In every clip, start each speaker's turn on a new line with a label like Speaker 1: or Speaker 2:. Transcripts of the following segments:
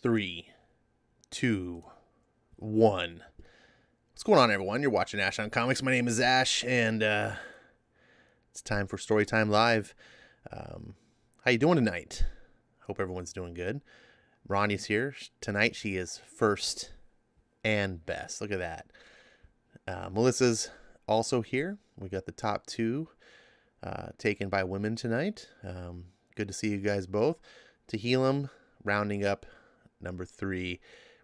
Speaker 1: Three, two, one. What's going on, everyone? You're watching Ash on Comics. My name is Ash, and it's time for Storytime Live. How you doing tonight? Hope everyone's doing good. Ronnie's here. Tonight she is first and best. Look at that. Melissa's also here. We got the top two taken by women tonight. Good to see you guys both. Tehillim rounding up number 3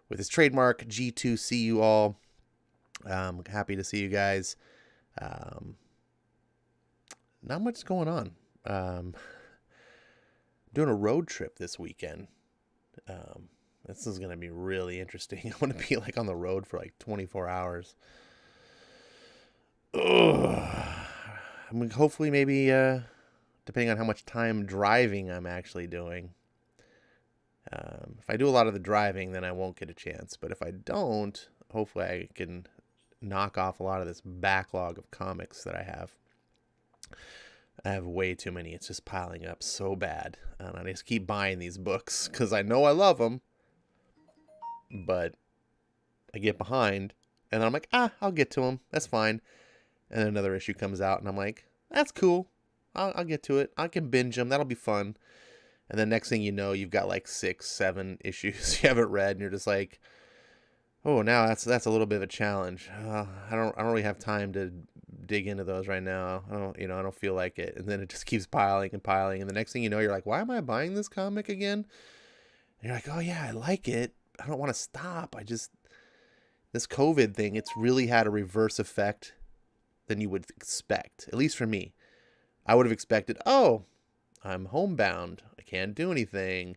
Speaker 1: with his trademark G2. See you all. Happy to see you guys. Not much going on. Doing a road trip this weekend. This is going to be really interesting. I'm going to be like on the road for like 24 hours. Ugh. I mean, hopefully maybe, depending on how much time driving I'm actually doing. If I do a lot of the driving, then I won't get a chance. But if I don't, hopefully I can knock off a lot of this backlog of comics that I have. I have way too many. It's just piling up so bad. And I just keep buying these books because I know I love them. But I get behind. And then I'm like, I'll get to them. That's fine. And then another issue comes out. And I'm like, that's cool. I'll get to it. I can binge them. That'll be fun. And then next thing you know, you've got like 6, 7 issues you haven't read. And you're just like, oh, now that's a little bit of a challenge. I don't really have time to dig into those right now. I don't feel like it. And then it just keeps piling and piling. And the next thing you know, you're like, why am I buying this comic again? And you're like, oh yeah, I like it. I don't want to stop. This COVID thing, it's really had a reverse effect than you would expect. At least for me. I would have expected, I'm homebound. I can't do anything.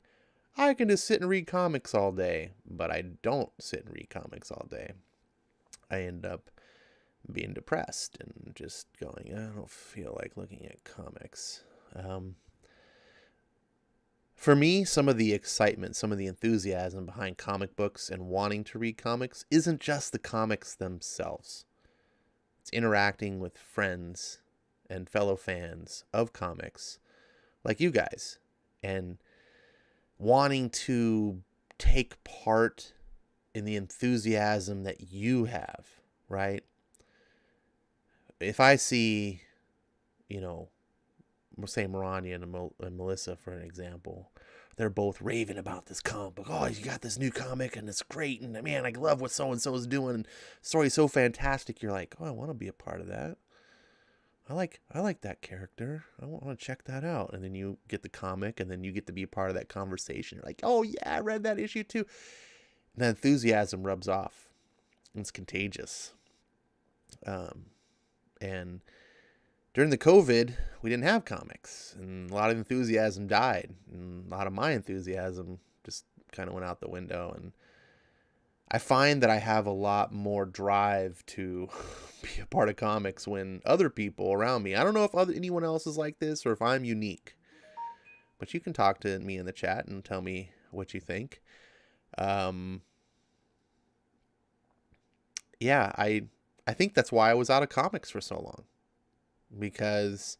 Speaker 1: I can just sit and read comics all day. But I don't sit and read comics all day. I end up being depressed and just going, I don't feel like looking at comics. For me, some of the excitement, some of the enthusiasm behind comic books and wanting to read comics isn't just the comics themselves. It's interacting with friends and fellow fans of comics like you guys and wanting to take part in the enthusiasm that you have, right? If I see, we'll say Marani and Melissa for an example, they're both raving about this comic book. Oh, you got this new comic and it's great. And man, I love what so-and-so is doing. And the story's so fantastic. You're like, I want to be a part of that. I like that character. I want to check that out. And then you get the comic and then you get to be a part of that conversation. You're like, oh yeah, I read that issue too. And the enthusiasm rubs off. It's contagious. And during the COVID, we didn't have comics, and a lot of enthusiasm died, and a lot of my enthusiasm just kind of went out the window. And I find that I have a lot more drive to be a part of comics when other people around me, I don't know if anyone else is like this or if I'm unique, but you can talk to me in the chat and tell me what you think. Yeah, I think that's why I was out of comics for so long. Because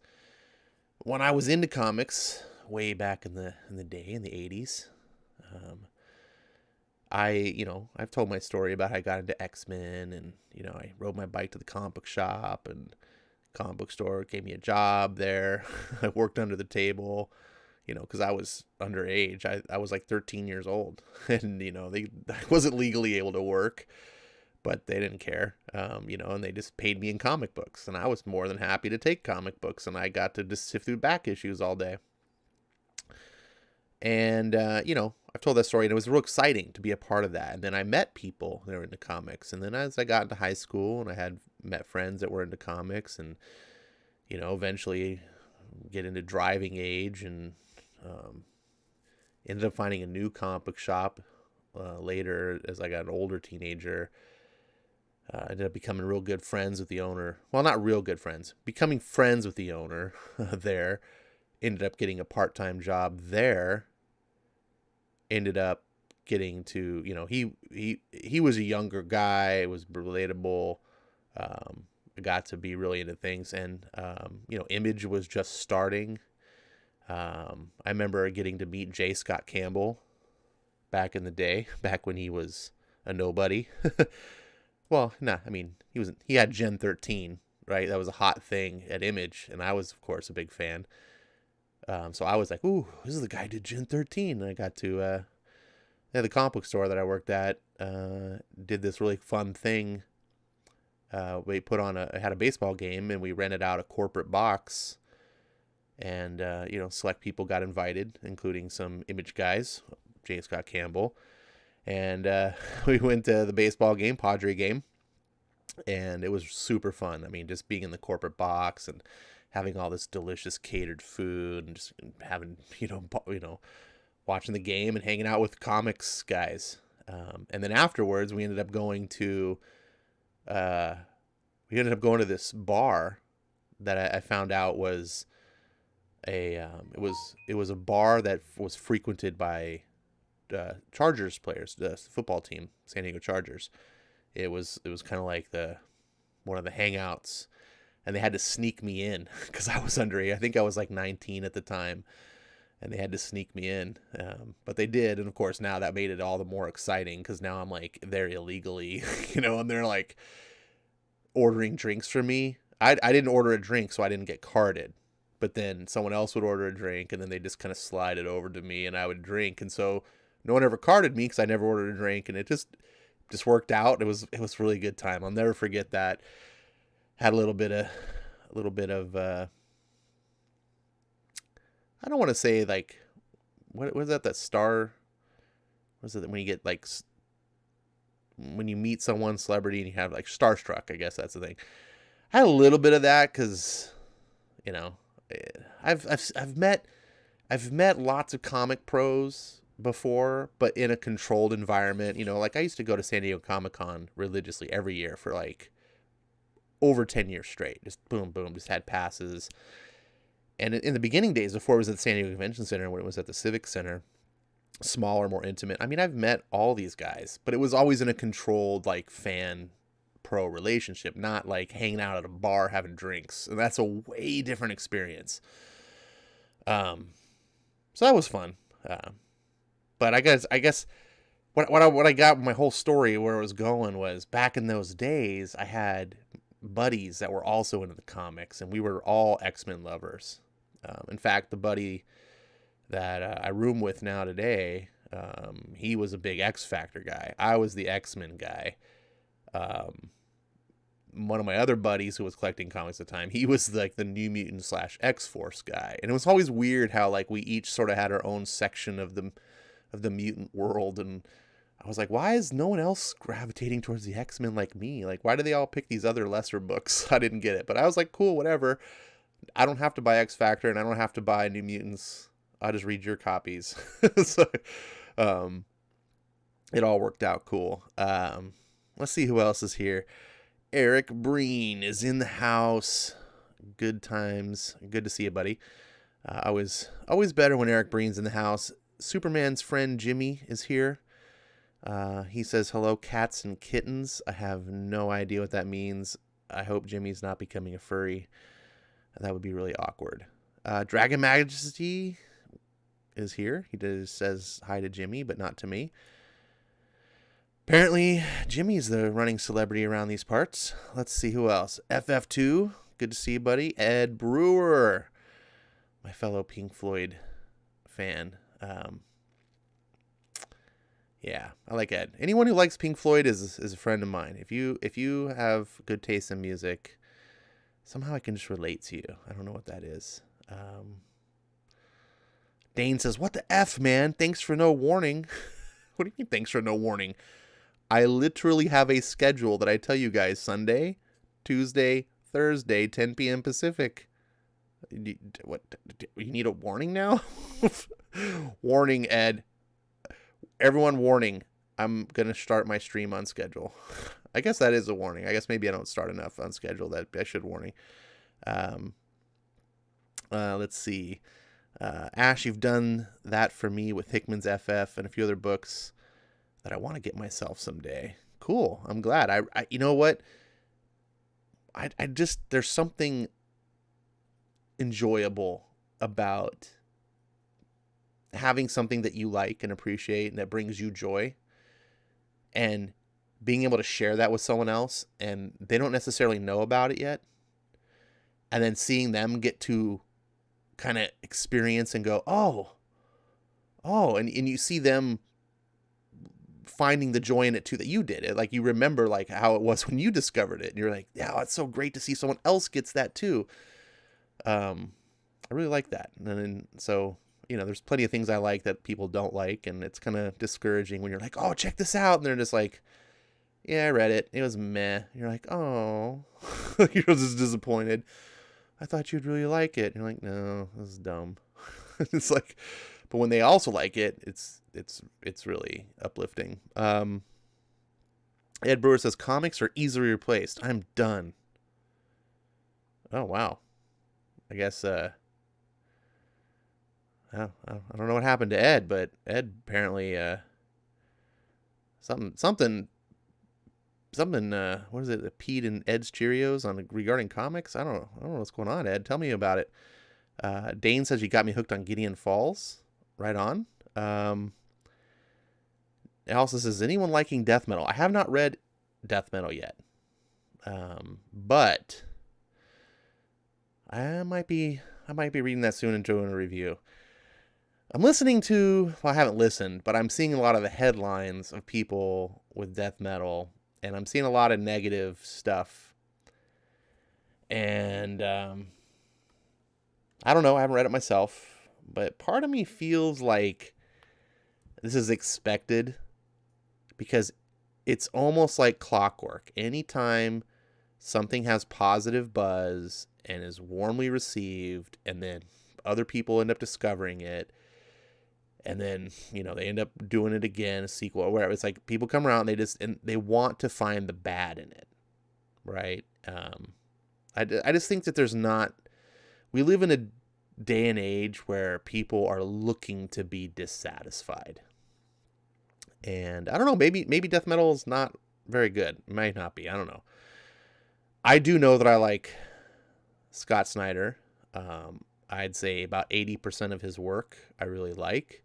Speaker 1: when I was into comics way back in the day, in the 80s, I've told my story about how I got into X-Men, and I rode my bike to the comic book shop, and the comic book store gave me a job there. I worked under the table, because I was underage. I was like 13 years old, and I wasn't legally able to work. But they didn't care, and they just paid me in comic books. And I was more than happy to take comic books, and I got to just sift through back issues all day. And, I've told that story, and it was real exciting to be a part of that. And then I met people that were into comics. And then as I got into high school, and I had met friends that were into comics, and, eventually get into driving age, and ended up finding a new comic book shop later as I got an older teenager. I ended up becoming real good friends with the owner. Well, not real good friends. Becoming friends with the owner there. Ended up getting a part-time job there. Ended up getting to, he was a younger guy. It was relatable. I got to be really into things. And, Image was just starting. I remember getting to meet J. Scott Campbell back in the day, back when he was a nobody. Well, nah, I mean, he had Gen 13, right? That was a hot thing at Image, and I was, of course, a big fan. So I was like, ooh, this is the guy who did Gen 13. And I got to, the comic book store that I worked at did this really fun thing. We had a baseball game, and we rented out a corporate box, and, select people got invited, including some Image guys, J. Scott Campbell. And we went to the baseball game, Padre game, and it was super fun. I mean, just being in the corporate box and having all this delicious catered food, and just having, watching the game and hanging out with comics guys. And then afterwards, we ended up going to this bar that I found out was it was a bar that was frequented by Chargers players, the football team, San Diego Chargers. It was kind of like one of the hangouts, and they had to sneak me in because I was underage. I think I was like 19 at the time, and they had to sneak me in. But they did, and of course now that made it all the more exciting because now I'm like there illegally, and they're like ordering drinks for me. I didn't order a drink, so I didn't get carded. But then someone else would order a drink, and then they just kind of slide it over to me, and I would drink, and so no one ever carded me because I never ordered a drink, and it just worked out. It was really good time. I'll never forget that. Had a little bit of I don't want to say like what was that star? What is it when you get like when you meet someone celebrity and you have like starstruck? I guess that's the thing. I had a little bit of that because I've met lots of comic pros before, but in a controlled environment. Like I used to go to San Diego Comic-Con religiously every year for like over 10 years straight. Just boom, boom, just had passes. And in the beginning days, before it was at the San Diego Convention Center, when it was at the Civic Center, smaller, more intimate. I mean, I've met all these guys, but it was always in a controlled like fan pro relationship, not like hanging out at a bar having drinks. And that's a way different experience. So that was fun. But I guess what I got my whole story where it was going was back in those days I had buddies that were also into the comics, and we were all X-Men lovers. In fact, the buddy that I room with now today, he was a big X-Factor guy. I was the X-Men guy. One of my other buddies who was collecting comics at the time, he was like the New Mutant / X-Force guy. And it was always weird how like we each sort of had our own section of the mutant world, and I was like, why is no one else gravitating towards the X-Men like me? Like, why do they all pick these other lesser books? I didn't get it, but I was like, cool, whatever. I don't have to buy X-Factor, and I don't have to buy New Mutants. I'll just read your copies. So, it all worked out cool. Let's see who else is here. Eric Breen is in the house. Good times. Good to see you, buddy. Always better when Eric Breen's in the house. Superman's friend Jimmy is here. He says, hello, cats and kittens. I have no idea what that means. I hope Jimmy's not becoming a furry. That would be really awkward. Dragon Majesty is here. He says hi to Jimmy, but not to me. Apparently, Jimmy's the running celebrity around these parts. Let's see who else. FF2, good to see you, buddy. Ed Brewer, my fellow Pink Floyd fan. Yeah, I like Ed. Anyone who likes Pink Floyd is a friend of mine. If you have good taste in music, somehow I can just relate to you. I don't know what that is. Dane says, what the F, man? Thanks for no warning. What do you mean thanks for no warning? I literally have a schedule that I tell you guys Sunday, Tuesday, Thursday, 10 p.m. Pacific. What? You need a warning now? Warning, Ed. Everyone warning. I'm going to start my stream on schedule. I guess that is a warning. I guess maybe I don't start enough on schedule that I should warning. Let's see. Ash, you've done that for me with Hickman's FF and a few other books that I want to get myself someday. Cool. I'm glad. I you know what? I just, there's something enjoyable about having something that you like and appreciate and that brings you joy, and being able to share that with someone else, and they don't necessarily know about it yet, and then seeing them get to kind of experience and go, and you see them finding the joy in it too that you did it. Like, you remember like how it was when you discovered it, and you're like, yeah, it's so great to see someone else gets that too. I really like that. And then, so, there's plenty of things I like that people don't like, and it's kind of discouraging when you're like, oh, check this out, and they're just like, yeah, I read it, it was meh. You're like, oh. You're just disappointed. I thought you'd really like it. And you're like, no, this is dumb. It's like, but when they also like it, it's really uplifting. Ed Brewer says comics are easily replaced. I'm done. Oh wow. I guess I don't know what happened to Ed, but Ed apparently something what is it? Pete and Ed's Cheerios regarding comics. I don't know what's going on, Ed. Tell me about it. Dane says you got me hooked on Gideon Falls. Right on. It also says, anyone liking death metal? I have not read death metal yet. But I might be reading that soon and doing a review. I'm listening to, well, I haven't listened, but I'm seeing a lot of the headlines of people with death metal, and I'm seeing a lot of negative stuff. And I don't know, I haven't read it myself, but part of me feels like this is expected, because it's almost like clockwork. Anytime something has positive buzz and is warmly received, and then other people end up discovering it, and then, they end up doing it again, a sequel or whatever. It's like people come around and they want to find the bad in it, right? I just think that we live in a day and age where people are looking to be dissatisfied. And I don't know, maybe death metal is not very good. It might not be. I don't know. I do know that I like Scott Snyder. I'd say about 80% of his work I really like.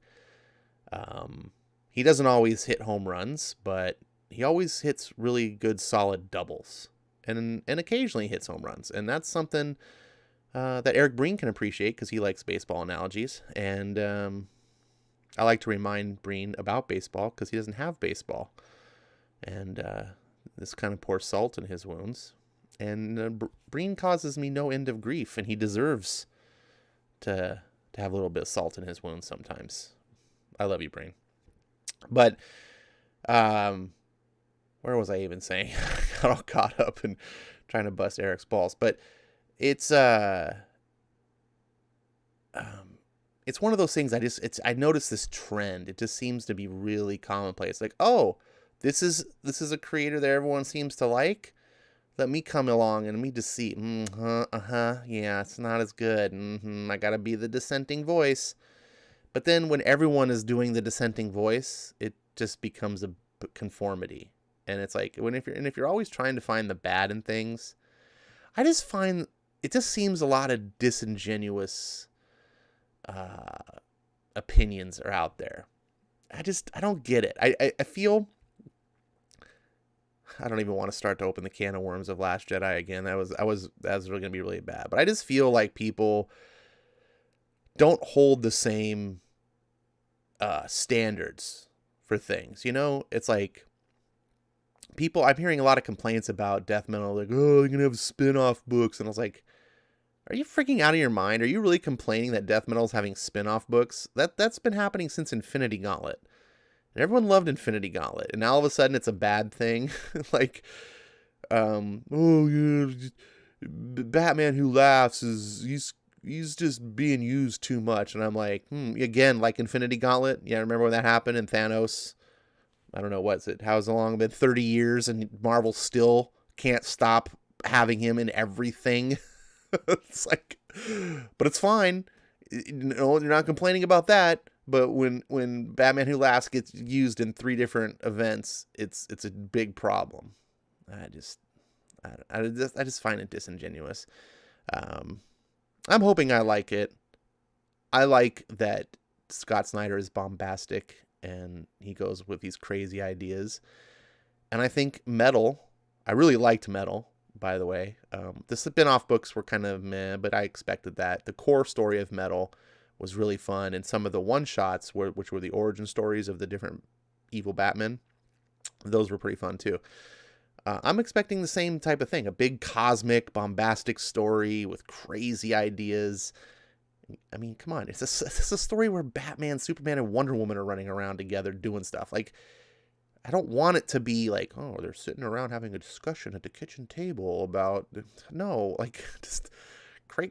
Speaker 1: He doesn't always hit home runs, but he always hits really good, solid doubles, and occasionally hits home runs. And that's something that Eric Breen can appreciate, because he likes baseball analogies. And I like to remind Breen about baseball, because he doesn't have baseball. And this kind of pours salt in his wounds. And Breen causes me no end of grief, and he deserves to have a little bit of salt in his wounds sometimes. I love you, Breen. But where was I even saying? I got all caught up in trying to bust Eric's balls. But it's one of those things. I noticed this trend. It just seems to be really commonplace. Like, oh, this is a creator that everyone seems to like. Let me come along and let me just see. Yeah, it's not as good. I gotta be the dissenting voice. But then when everyone is doing the dissenting voice, it just becomes a conformity. And it's like, if you're always trying to find the bad in things, I just find it just seems a lot of disingenuous opinions are out there. I don't get it. I feel, I don't even want to start to open the can of worms of Last Jedi again. That was really going to be really bad. But I just feel like people don't hold the same standards for things. It's like I'm hearing a lot of complaints about death metal. Like, oh, you're going to have spin-off books. And I was like, are you freaking out of your mind? Are you really complaining that death metal is having spin-off books? That's been happening since Infinity Gauntlet. And everyone loved Infinity Gauntlet. And now all of a sudden it's a bad thing. Like, oh, yeah, Batman Who Laughs he's just being used too much. And I'm like, again, like Infinity Gauntlet. Yeah, remember when that happened in Thanos? I don't know, how's it long been? 30 years, and Marvel still can't stop having him in everything. It's like, but it's fine. You're not complaining about that. But when Batman Who Laughs gets used in 3 different events, it's a big problem. I just find it disingenuous. I'm hoping I like it. I like that Scott Snyder is bombastic and he goes with these crazy ideas. And I think Metal, I really liked Metal, by the way. The spin-off books were kind of meh, but I expected that. The core story of Metal was really fun, and some of the one-shots, which were the origin stories of the different evil Batmen, those were pretty fun too. I'm expecting the same type of thing, a big cosmic, bombastic story with crazy ideas. I mean, come on, it's a story where Batman, Superman, and Wonder Woman are running around together doing stuff. Like, I don't want it to be like, oh, they're sitting around having a discussion at the kitchen table about, no, like, just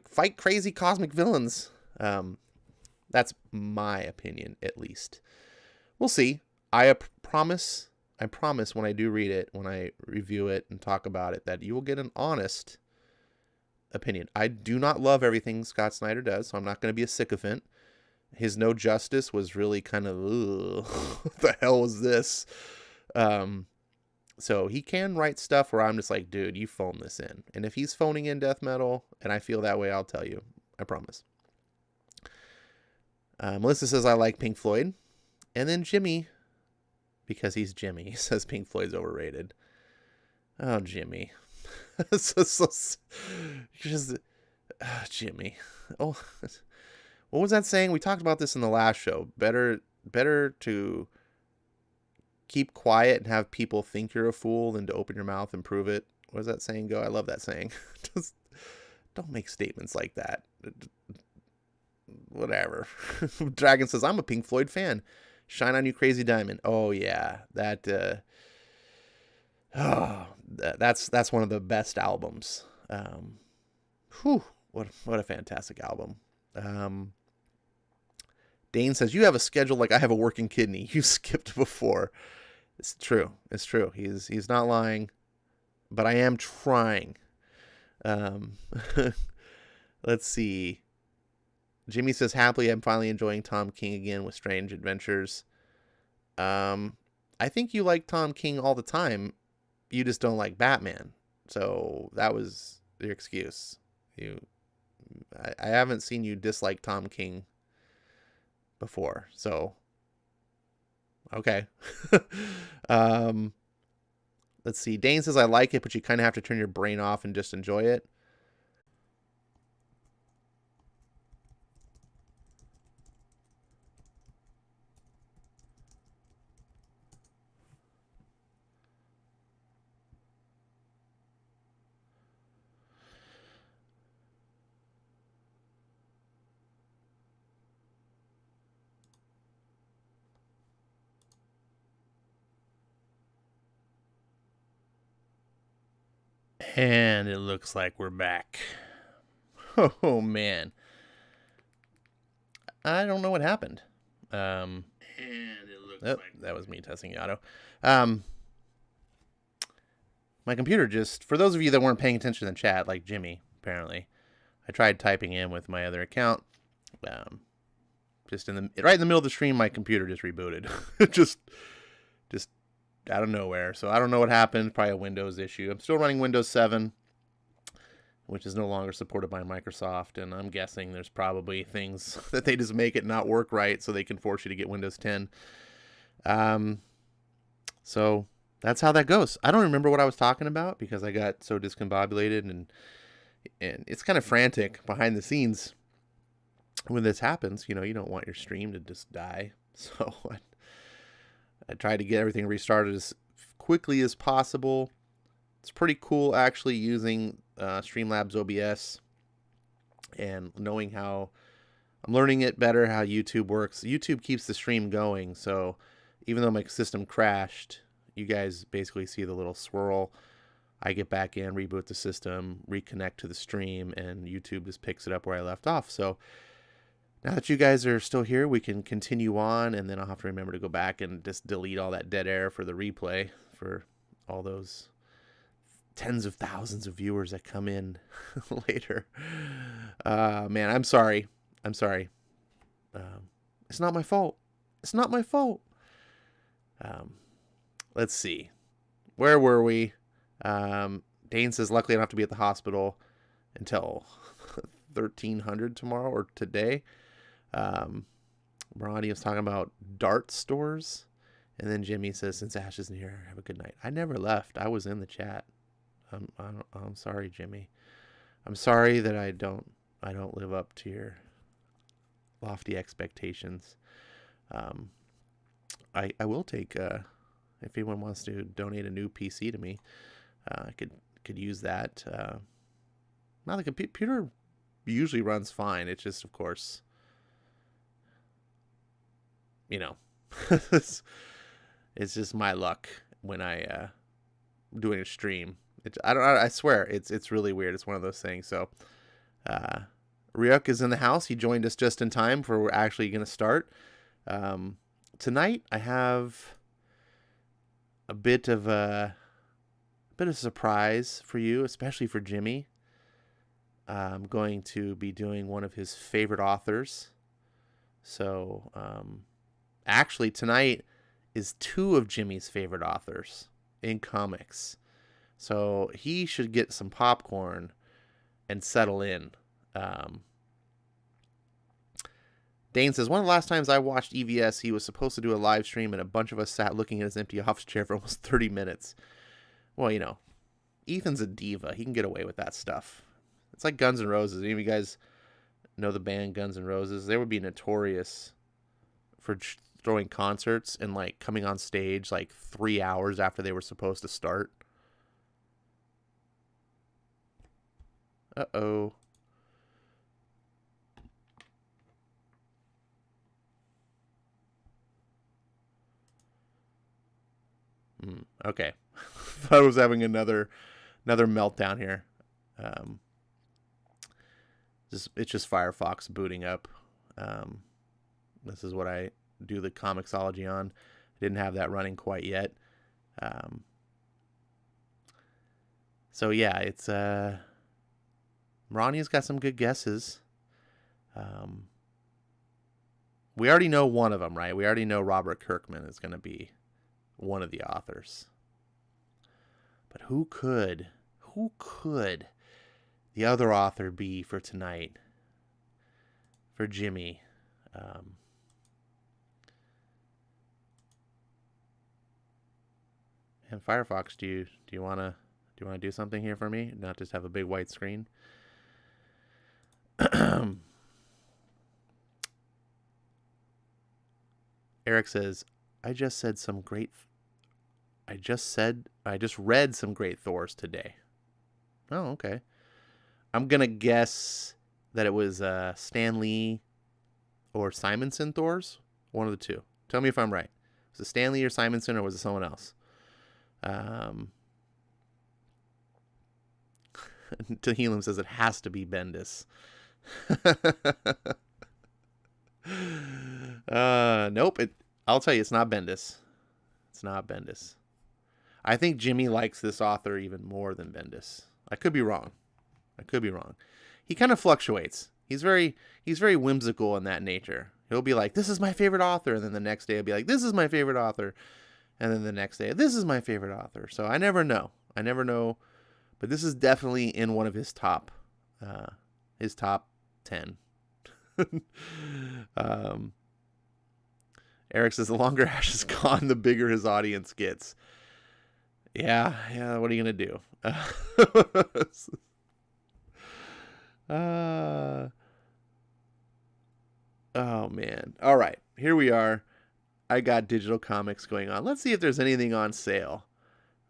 Speaker 1: fight crazy cosmic villains. That's my opinion, at least. We'll see. I promise when I do read it, when I review it and talk about it, that you will get an honest opinion. I do not love everything Scott Snyder does, so I'm not going to be a sycophant. His No Justice was really kind of, what the hell was this? So he can write stuff where I'm just like, dude, you phone this in. And if he's phoning in death metal, and I feel that way, I'll tell you. I promise. Melissa says, I like Pink Floyd. And then Jimmy, because he's Jimmy, says Pink Floyd's overrated. Oh, Jimmy. Jimmy. Oh, what was that saying? We talked about this in the last show. Better to keep quiet and have people think you're a fool than to open your mouth and prove it. What does that saying go? I love that saying. Just don't make statements like that. Whatever. Dragon says, I'm a Pink Floyd fan. Shine on You Crazy Diamond. Oh yeah, that's one of the best albums. What a fantastic album. Dane says, you have a schedule like I have a working kidney. You skipped before. It's true. He's not lying, but I am trying. Let's see. Jimmy says, happily, I'm finally enjoying Tom King again with Strange Adventures. I think you like Tom King all the time. You just don't like Batman. So that was your excuse. I haven't seen you dislike Tom King before. So, okay. Let's see. Dane says, I like it, but you kind of have to turn your brain off and just enjoy it. And it looks like we're back. Oh, man. I don't know what happened. And it looks like that was me testing the auto. My computer just, for those of you that weren't paying attention in the chat, like Jimmy, apparently, I tried typing in with my other account. Just right in the middle of the stream, my computer just rebooted. just out of nowhere. So I don't know what happened. Probably a Windows issue. I'm still running Windows 7, which is no longer supported by Microsoft. And I'm guessing there's probably things that they just make it not work right so they can force you to get Windows 10. So that's how that goes. I don't remember what I was talking about because I got so discombobulated, and it's kind of frantic behind the scenes when this happens. You know, you don't want your stream to just die. So I tried to get everything restarted as quickly as possible. It's pretty cool actually using Streamlabs OBS and knowing how I'm learning it better, how YouTube works. YouTube keeps the stream going, so even though my system crashed, you guys basically see the little swirl. I get back in, reboot the system, reconnect to the stream, and YouTube just picks it up where I left off. So now that you guys are still here, we can continue on, and then I'll have to remember to go back and just delete all that dead air for the replay for all those tens of thousands of viewers that come in later. Man, I'm sorry. It's not my fault. It's not my fault. Let's see. Where were we? Dane says, luckily I don't have to be at the hospital until 1300 tomorrow or today. Ronnie was talking about dart stores. And then Jimmy says, since Ash isn't here, have a good night. I never left. I was in the chat. I'm sorry, Jimmy. I'm sorry that I don't live up to your lofty expectations. I will take if anyone wants to donate a new PC to me, I could use that. Now the computer usually runs fine. It's just, of course, you know, it's just my luck when I doing a stream. I swear it's really weird. It's one of those things. So Ryuk is in the house. He joined us just in time for we're actually going to start. Tonight I have a bit of a surprise for you, especially for Jimmy. I'm going to be doing one of his favorite authors. So actually tonight is two of Jimmy's favorite authors in comics. So he should get some popcorn and settle in. Dane says, one of the last times I watched EVS, he was supposed to do a live stream and a bunch of us sat looking at his empty office chair for almost 30 minutes. Well, you know, Ethan's a diva. He can get away with that stuff. It's like Guns N' Roses. Any of you guys know the band Guns N' Roses? They would be notorious for throwing concerts and like coming on stage like 3 hours after they were supposed to start. Uh-oh. Okay. Thought I was having another meltdown here. It's just Firefox booting up. This is what I do the Comixology on. I didn't have that running quite yet. So yeah, it's Ronnie's got some good guesses. We already know one of them, right? We already know Robert Kirkman is going to be one of the authors. But who could the other author be for tonight? For Jimmy. And Firefox, do you want to do something here for me? Not just have a big white screen? Eric says, I just read some great Thors today. Oh, okay. I'm going to guess that it was Stan Lee or Simonson Thors. One of the two. Tell me if I'm right. Was it Stan Lee or Simonson, or was it someone else? Tehillim says it has to be Bendis. Nope. I'll tell you, it's not Bendis. It's not Bendis. I think Jimmy likes this author even more than Bendis. I could be wrong. He kind of fluctuates. He's very whimsical in that nature. He'll be like, this is my favorite author. And then the next day he'll be like, this is my favorite author. And then the next day, this is my favorite author. So I never know. But this is definitely in one of his top 10. Eric says, the longer Ash is gone, the bigger his audience gets. Yeah, what are you going to do? Oh, man. All right, here we are. I got digital comics going on. Let's see if there's anything on sale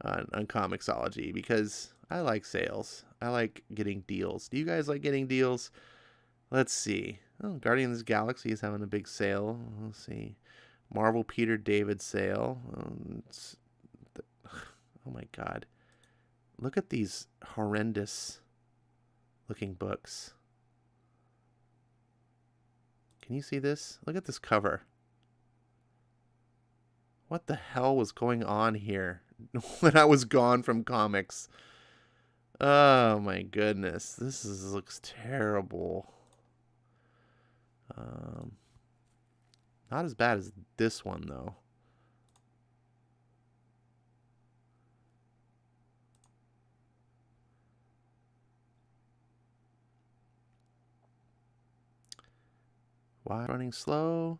Speaker 1: on Comixology, because I like sales. I like getting deals. Do you guys like getting deals? Let's see. Oh, Guardians of the Galaxy is having a big sale. Let's see. Marvel Peter David sale. Oh my God. Look at these horrendous looking books. Can you see this? Look at this cover. What the hell was going on here when I was gone from comics? Oh my goodness. Looks terrible. Not as bad as this one, though. Why running slow?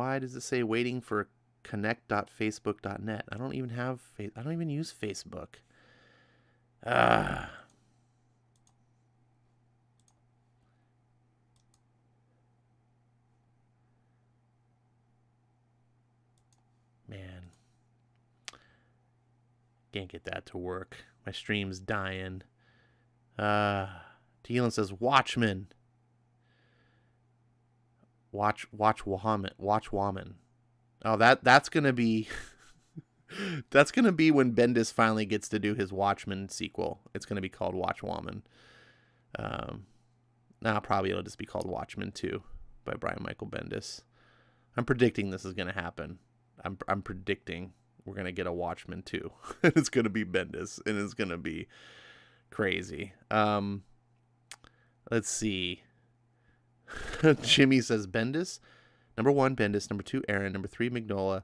Speaker 1: Why does it say waiting for connect.facebook.net? I don't even use Facebook. Man. Can't get that to work. My stream's dying. Teelan says Watchmen. Watch Woman. Oh, that's gonna be that's gonna be when Bendis finally gets to do his Watchmen sequel. It's gonna be called Watch Woman. Now probably it'll just be called Watchmen 2 by Brian Michael Bendis. I'm predicting this is gonna happen. I'm predicting we're gonna get a Watchmen 2. It's gonna be Bendis, and it's gonna be crazy. Let's see. Jimmy says Bendis. Number 1, Bendis. Number 2, Aaron. Number 3, Mignola.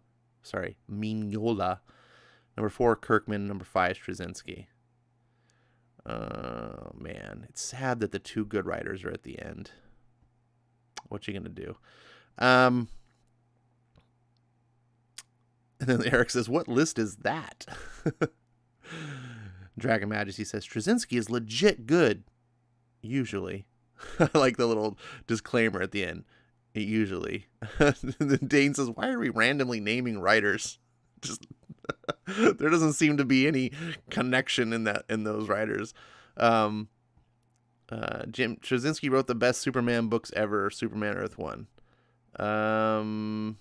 Speaker 1: Number 4, Kirkman. Number 5, Straczynski. Oh, man. It's sad that the 2 good writers are at the end. What you gonna do? And then Eric says, what list is that? Dragon Majesty says, Straczynski is legit good. Usually. I like the little disclaimer at the end. Usually. Then Dane says, why are we randomly naming writers? Just there doesn't seem to be any connection in those writers. Jim Straczynski wrote the best Superman books ever, Superman Earth 1. I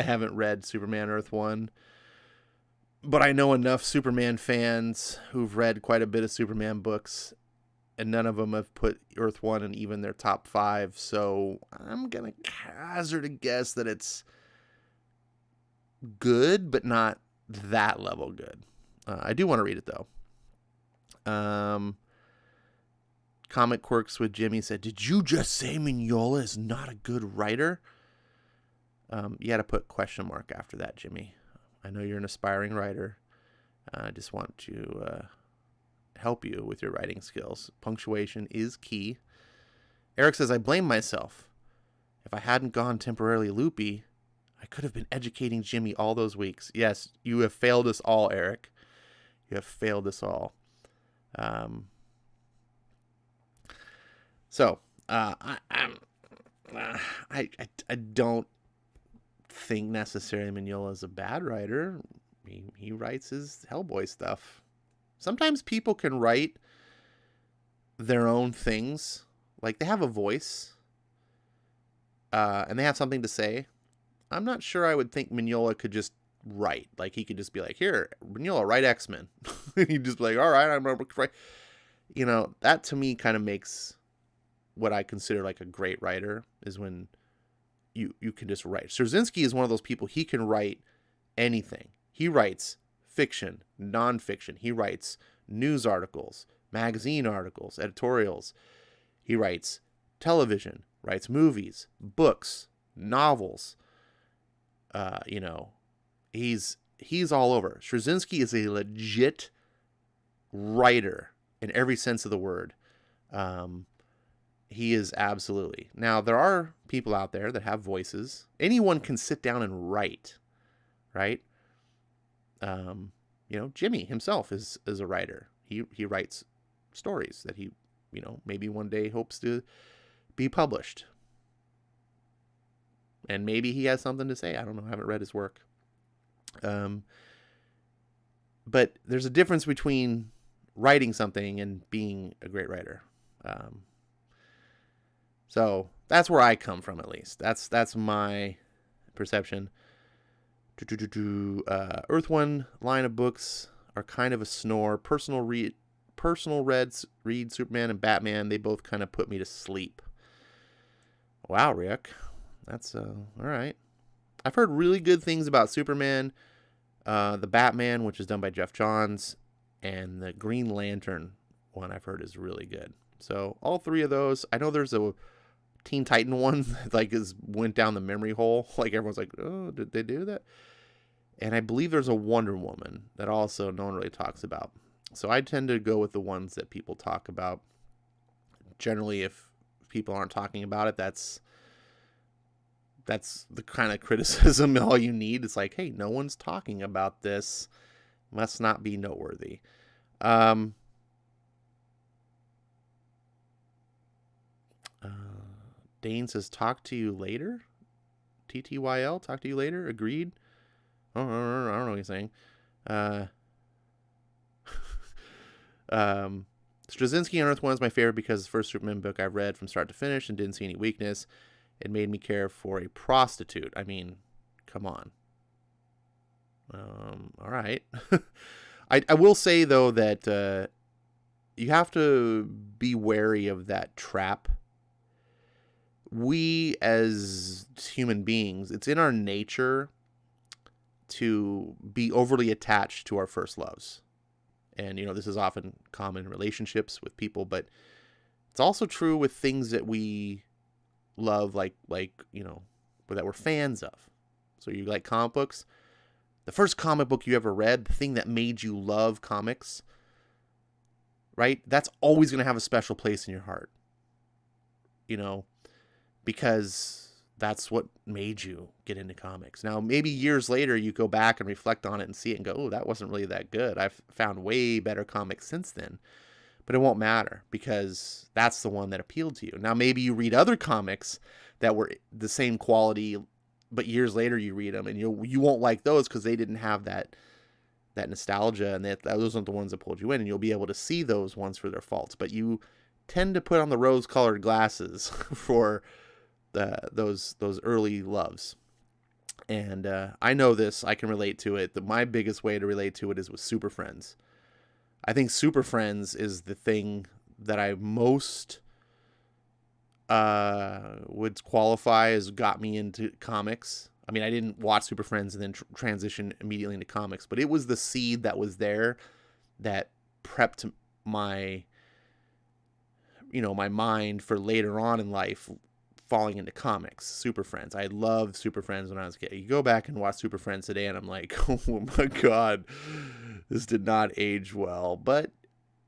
Speaker 1: haven't read Superman Earth 1. But I know enough Superman fans who've read quite a bit of Superman books, and none of them have put Earth 1 in even their top 5. So I'm going to hazard a guess that it's good, but not that level good. I do want to read it, though. Comic Quirks with Jimmy said, did you just say Mignola is not a good writer? You had to put question mark after that, Jimmy. I know you're an aspiring writer. I just want to help you with your writing skills. Punctuation is key. Eric says, I blame myself. If I hadn't gone temporarily loopy, I could have been educating Jimmy all those weeks. Yes, you have failed us all, Eric. You have failed us all. I don't think necessarily Mignola is a bad writer. He writes his Hellboy stuff. Sometimes people can write their own things. Like, they have a voice. And they have something to say. I'm not sure I would think Mignola could just write. Like, he could just be like, here, Mignola, write X-Men. He'd just be like, all right, I'm going to write. You know, that to me kind of makes what I consider like a great writer is when you can just write. Straczynski is one of those people, he can write anything. He writes fiction, nonfiction. He writes news articles, magazine articles, editorials. He writes television, writes movies, books, novels. He's all over. Straczynski is a legit writer in every sense of the word. He is absolutely. Now, there are people out there that have voices. Anyone can sit down and write, right? Jimmy himself is a writer. He writes stories that he, maybe one day hopes to be published. And maybe he has something to say. I don't know. I haven't read his work. But there's a difference between writing something and being a great writer. So that's where I come from, at least. That's my perception. Earth 1 line of books are kind of a snore. Personal read Superman and Batman. They both kind of put me to sleep. Wow, Rick. That's all right. I've heard really good things about Superman, the Batman, which is done by Jeff Johns, and the Green Lantern one I've heard is really good. So all 3 of those. I know there's a Teen Titan one that went down the memory hole. Like, everyone's like, oh, did they do that? And I believe there's a Wonder Woman that also no one really talks about. So I tend to go with the ones that people talk about. Generally, if people aren't talking about it, that's that's the kind of criticism all you need. It's like, hey, no one's talking about this. Must not be noteworthy. Dane says, talk to you later? TTYL, talk to you later? Agreed? I don't know what he's saying. Straczynski on Earth 1 is my favorite because it's the first Superman book I've read from start to finish and didn't see any weakness. It made me care for a prostitute. I mean, come on. All right. I will say, though, that you have to be wary of that trap. We, as human beings, it's in our nature to be overly attached to our first loves. And, this is often common in relationships with people, but it's also true with things that we love, like that we're fans of. So you like comic books. The first comic book you ever read, the thing that made you love comics, right? That's always going to have a special place in your heart, because that's what made you get into comics. Now, maybe years later, you go back and reflect on it and see it and go, oh, that wasn't really that good. I've found way better comics since then. But it won't matter because that's the one that appealed to you. Now, maybe you read other comics that were the same quality, but years later you read them and you won't like those because they didn't have that nostalgia, and those aren't the ones that pulled you in, and you'll be able to see those ones for their faults. But you tend to put on the rose-colored glasses for those early loves. And I know this. I can relate to it. My biggest way to relate to it is with Super Friends. I think Super Friends is the thing that I most would qualify as got me into comics. I mean, I didn't watch Super Friends and then transition immediately into comics, but it was the seed that was there that prepped my mind for later on in life falling into comics. Super Friends. I loved Super Friends when I was a kid. You go back and watch Super Friends today and I'm like, oh my God, this did not age well. But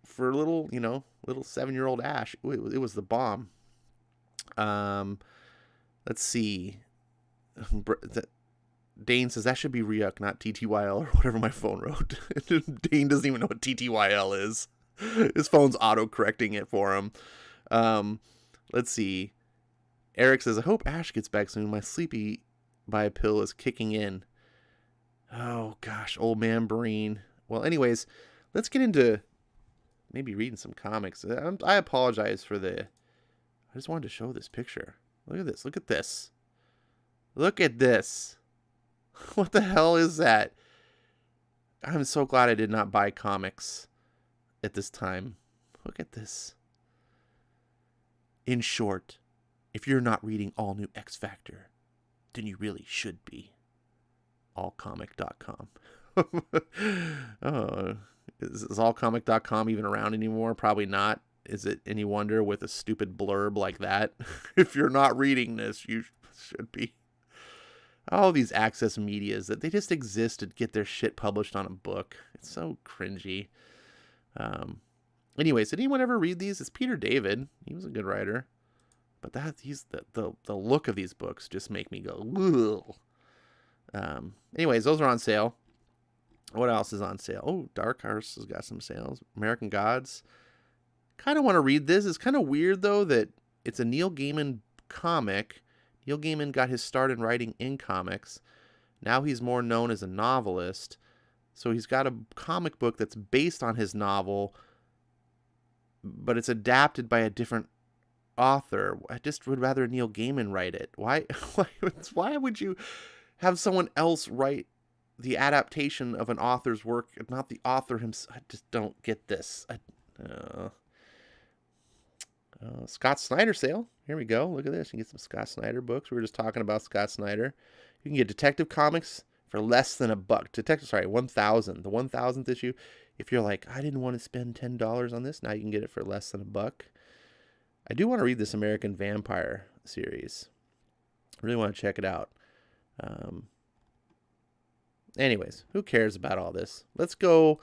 Speaker 1: for little 7-year-old Ash, it was the bomb. Let's see. Dane says that should be Ryuk, not TTYL, or whatever my phone wrote. Dane doesn't even know what TTYL is. His phone's auto-correcting it for him. Let's see. Eric says, I hope Ash gets back soon. My sleepy by a pill is kicking in. Oh, gosh. Old man Breen. Well, anyways, let's get into maybe reading some comics. I apologize for I just wanted to show this picture. Look at this. Look at this. Look at this. What the hell is that? I'm so glad I did not buy comics at this time. Look at this. In short, if you're not reading All New X Factor, then you really should be. Allcomic.com. Oh, is allcomic.com even around anymore? Probably not. Is it any wonder with a stupid blurb like that? If you're not reading this, you should be. All these access medias that they just exist to get their shit published on a book. It's so cringy. Anyways, did anyone ever read these? It's Peter David. He was a good writer. But he's the look of these books just make me go, ugh. Anyways, those are on sale. What else is on sale? Oh, Dark Horse has got some sales. American Gods. Kind of want to read this. It's kind of weird, though, that it's a Neil Gaiman comic. Neil Gaiman got his start in writing in comics. Now he's more known as a novelist. So he's got a comic book that's based on his novel, but it's adapted by a different author. I just would rather Neil Gaiman write it. Why would you have someone else write the adaptation of an author's work, not the author himself? I just don't get this. Scott Snyder sale. Here we go. Look at this. You can get some Scott Snyder books. We were just talking about Scott Snyder. You can get Detective Comics for less than $1. 1000. The 1000th issue. If you're like, I didn't want to spend $10 on this, now you can get it for less than $1. I do want to read this American Vampire series. I really want to check it out. Anyways, who cares about all this? Let's go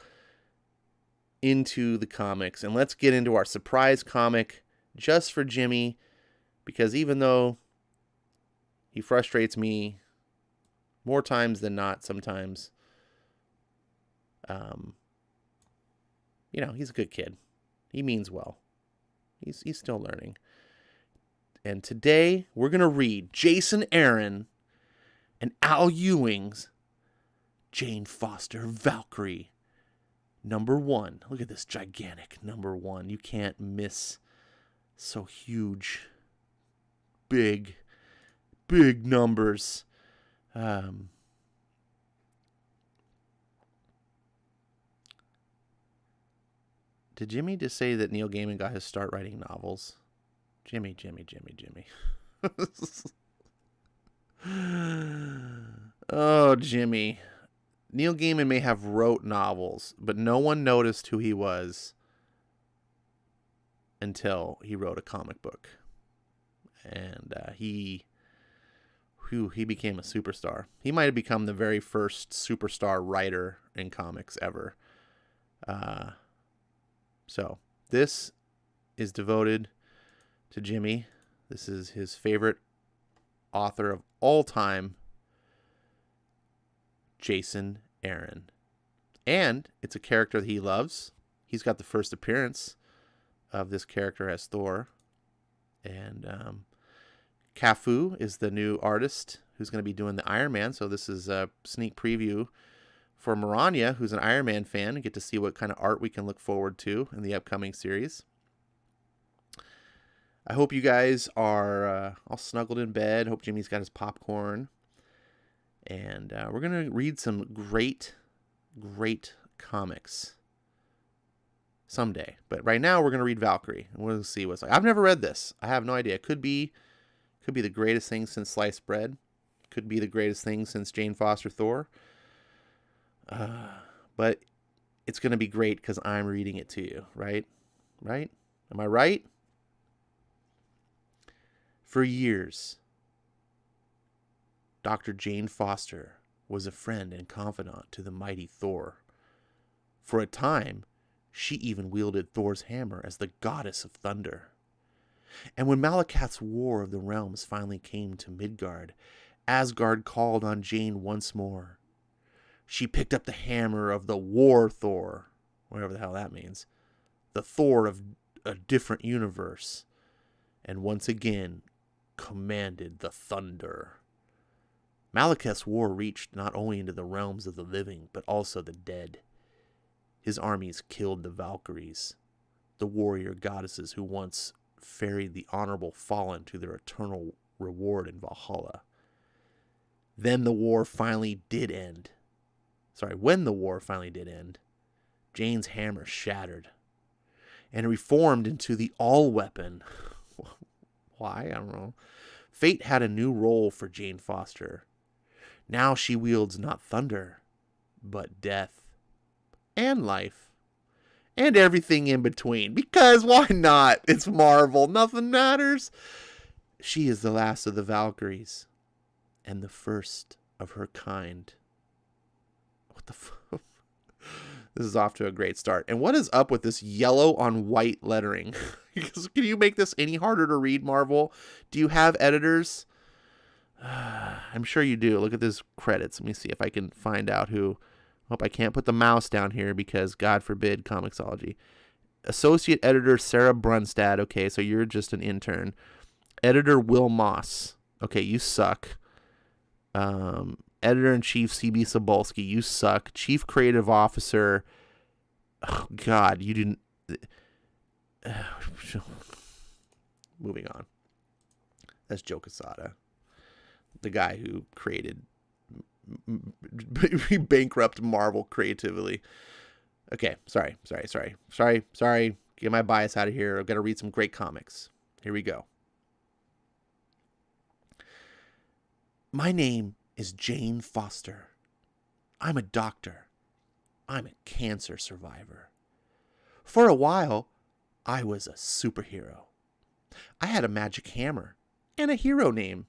Speaker 1: into the comics and let's get into our surprise comic just for Jimmy, because even though He frustrates me more times than not sometimes. He's a good kid. He means well. He's still learning. And today we're going to read Jason Aaron and Al Ewing's Jane Foster Valkyrie. #1. Look at this gigantic #1. You can't miss. So huge. Big numbers. Did Jimmy just say that Neil Gaiman got his start writing novels? Jimmy. Oh, Jimmy. Neil Gaiman may have wrote novels, but no one noticed who he was until he wrote a comic book. And he became a superstar. He might have become the very first superstar writer in comics ever. So this is devoted to Jimmy. This is his favorite author of all time, Jason Aaron. And it's a character that he loves. He's got the first appearance of this character as Thor. And Cafu is the new artist who's going to be doing the Iron Man. So this is a sneak preview for Maranya, who's an Iron Man fan, and get to see what kind of art we can look forward to in the upcoming series. I hope you guys are all snuggled in bed. Hope Jimmy's got his popcorn. And we're going to read some great comics someday. But right now we're going to read Valkyrie. And we'll see what's like. I've never read this. I have no idea. It could be the greatest thing since sliced bread. Could be the greatest thing since Jane Foster Thor. But it's going to be great because I'm reading it to you, right? Right? Am I right? For years, Dr. Jane Foster was a friend and confidant to the mighty Thor. For a time, she even wielded Thor's hammer as the goddess of thunder. And when Malekith's War of the Realms finally came to Midgard, Asgard called on Jane once more. She picked up the hammer of the War Thor, whatever the hell that means, the Thor of a different universe, and once again commanded the thunder. Malekith's war reached not only into the realms of the living, but also the dead. His armies killed the Valkyries, the warrior goddesses who once ferried the honorable fallen to their eternal reward in Valhalla. Then the war finally did end. When the war finally did end, Jane's hammer shattered and reformed into the all-weapon. Why? I don't know. Fate had a new role for Jane Foster. Now she wields not thunder, but death and life and everything in between. Because why not? It's Marvel. Nothing matters. She is the last of the Valkyries and the first of her kind. What the fuck? This is off to a great start. And what is up with this yellow on white lettering? Can you make this any harder to read, Marvel? Do you have editors? I'm sure you do. Look at this credits. Let me see if I can find out who. Hope I can't put the mouse down here because God forbid Comixology. Associate editor Sarah Brunstad. Okay, so you're just an intern. Editor Will Moss. Okay, you suck. Editor-in-Chief CB Sobolski. You suck. Chief Creative Officer. Oh, God, you didn't. Moving on. That's Joe Quesada, the guy who created, bankrupt Marvel creatively. Okay, sorry. Get my bias out of here. I've got to read some great comics. Here we go. My name is Jane Foster. I'm a doctor. I'm a cancer survivor. For a while, I was a superhero. I had a magic hammer and a hero name,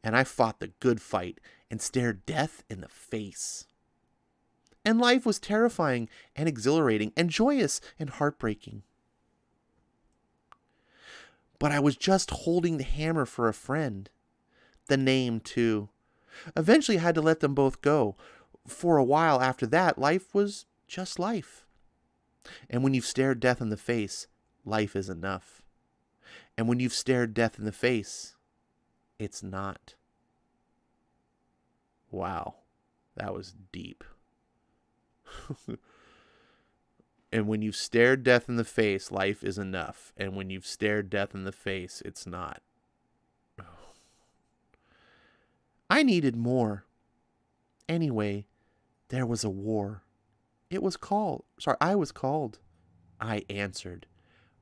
Speaker 1: and I fought the good fight and stared death in the face. And life was terrifying and exhilarating and joyous and heartbreaking. But I was just holding the hammer for a friend. The name, too. Eventually, I had to let them both go. For a while after that, life was just life. And when you've stared death in the face, life is enough. And when you've stared death in the face, it's not. Wow, that was deep. And when you've stared death in the face, life is enough. And when you've stared death in the face, it's not. I needed more. Anyway, there was a war. I was called. I answered.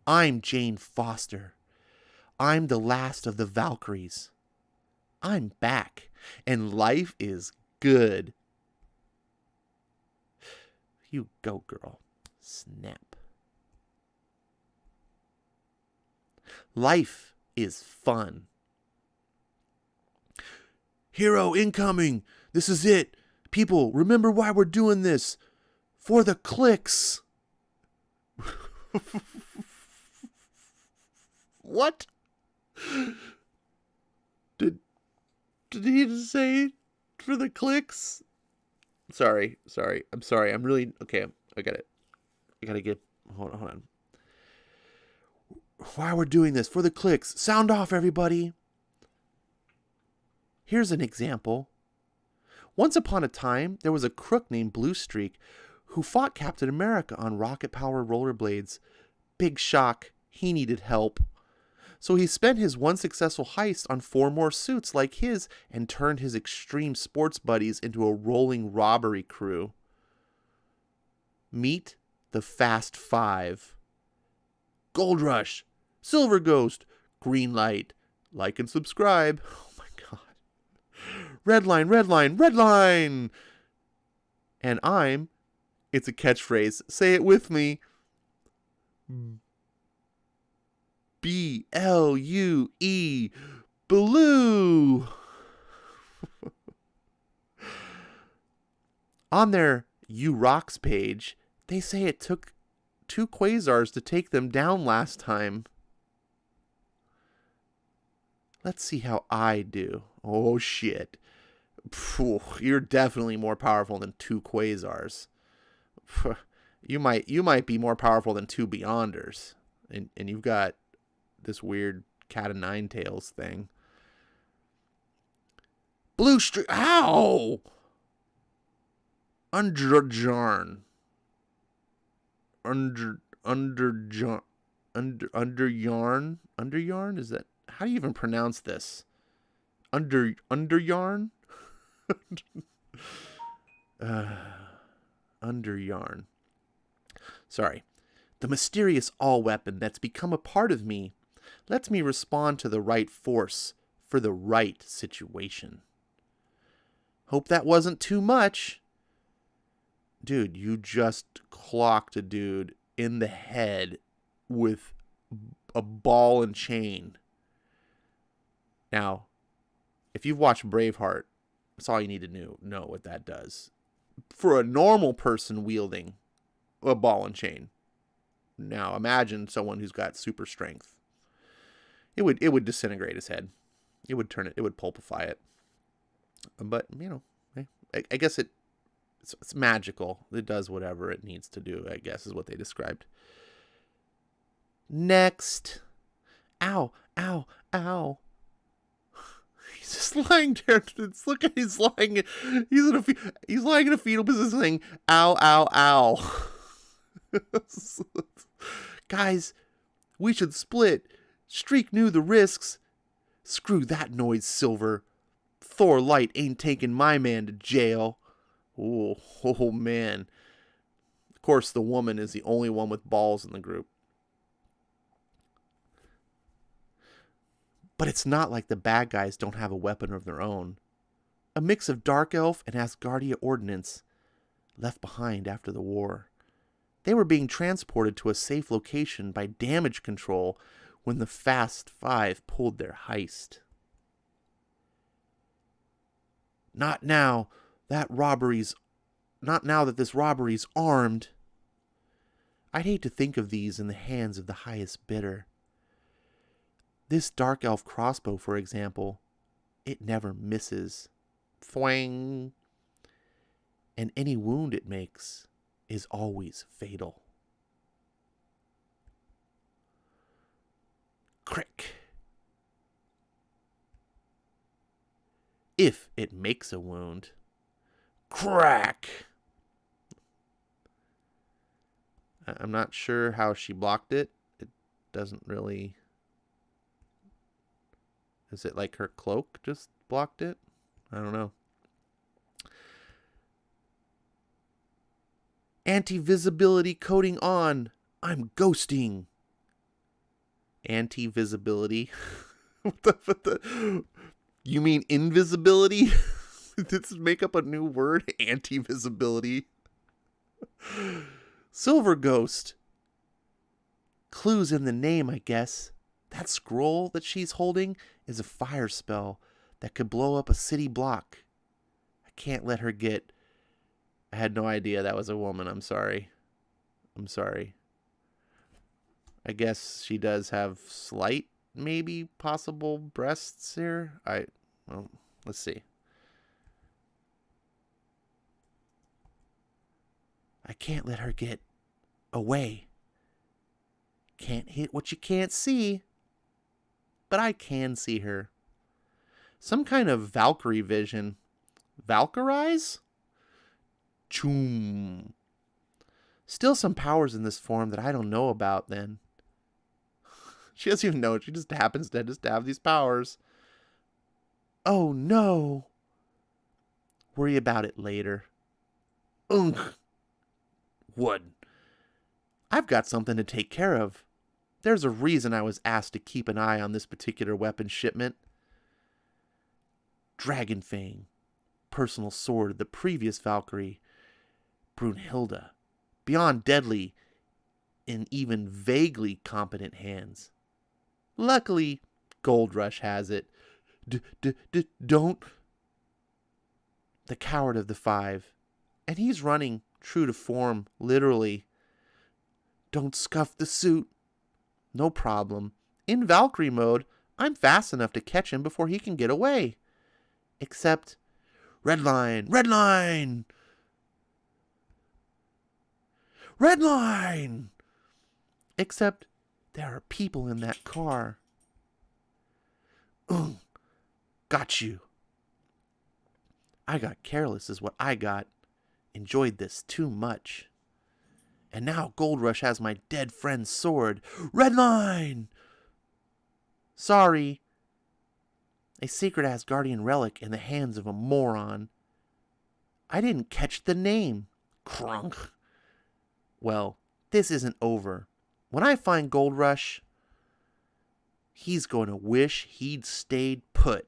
Speaker 1: I'm Jane Foster. I'm the last of the Valkyries. I'm back, and life is good. You go, girl. Snap. Life is fun. Hero incoming. This is it. People, remember why we're doing this. For the clicks. What? Did he just say for the clicks? Sorry. I'm sorry. I'm really okay. I got it. I gotta get. Hold on. Why we're doing this? For the clicks. Sound off, everybody. Here's an example. Once upon a time, there was a crook named Blue Streak who fought Captain America on rocket-powered rollerblades. Big shock. He needed help. So he spent his one successful heist on 4 more suits like his and turned his extreme sports buddies into a rolling robbery crew. Meet the Fast Five. Gold Rush, Silver Ghost, Green Light, like and subscribe. Oh my God. Red line, red line, red line. And it's a catchphrase. Say it with me. B-L-U-E, Blue. On their You Rocks page, they say it took 2 quasars to take them down last time. Let's see how I do. Oh, shit. Phew, you're definitely more powerful than 2 quasars. You might be more powerful than 2 Beyonders. And you've got this weird cat of 9 tails thing. Blue Streak. Ow! Underjarn. Underjarn? Is that, how do you even pronounce this? Underjarn? Underjarn. Sorry. The mysterious all-weapon that's become a part of me lets me respond to the right force for the right situation. Hope that wasn't too much. Dude, you just clocked a dude in the head with a ball and chain. Now, if you've watched Braveheart, that's all you need to know what that does. For a normal person wielding a ball and chain. Now, imagine someone who's got super strength. It would disintegrate his head. It would pulpify it. But, I guess it's magical. It does whatever it needs to do, I guess, is what they described. Next. Ow, ow, ow. He's just lying there. He's lying in a fetal position saying, ow, ow, ow. Guys, we should split. Streak knew the risks. Screw that noise, Silver. Thor Light ain't taking my man to jail. Oh man. Of course, the woman is the only one with balls in the group. But it's not like the bad guys don't have a weapon of their own. A mix of Dark Elf and Asgardia ordnance left behind after the war. They were being transported to a safe location by damage control when the Fast Five pulled their heist. Not now that this robbery's armed. I'd hate to think of these in the hands of the highest bidder. This Dark Elf crossbow, for example, It never misses. Thwang. And any wound it makes is always fatal. Crick. If it makes a wound. Crack. I'm not sure how she blocked it. It doesn't really... Is it like her cloak just blocked it? I don't know. Anti-visibility coating on. I'm ghosting. Anti-visibility? what the? You mean invisibility? Let's make up a new word. Anti-visibility. Silver Ghost. Clues in the name, I guess. That scroll that she's holding is a fire spell that could blow up a city block. I can't let her get... I had no idea that was a woman. I'm sorry. I guess she does have slight, maybe possible breasts here. Well, let's see. I can't let her get away. Can't hit what you can't see. But I can see her. Some kind of Valkyrie vision. Valkyries? Choom. Still some powers in this form that I don't know about then. She doesn't even know it. She just happens to just have these powers. Oh no. Worry about it later. Ugh. Wood. I've got something to take care of. There's a reason I was asked to keep an eye on this particular weapon shipment. Dragon Fang. Personal sword of the previous Valkyrie. Brunhilde. Beyond deadly in even vaguely competent hands. Luckily, Gold Rush has it. Don't. The coward of the five. And he's running true to form, literally. Don't scuff the suit. No problem. In Valkyrie mode, I'm fast enough to catch him before he can get away. Except, red line, red line! Red line! Except, there are people in that car. Got you. I got careless is what I got. Enjoyed this too much. And now Gold Rush has my dead friend's sword. Red line! Sorry. A secret Asgardian relic in the hands of a moron. I didn't catch the name. Crunk. Well, this isn't over. When I find Gold Rush, he's going to wish he'd stayed put.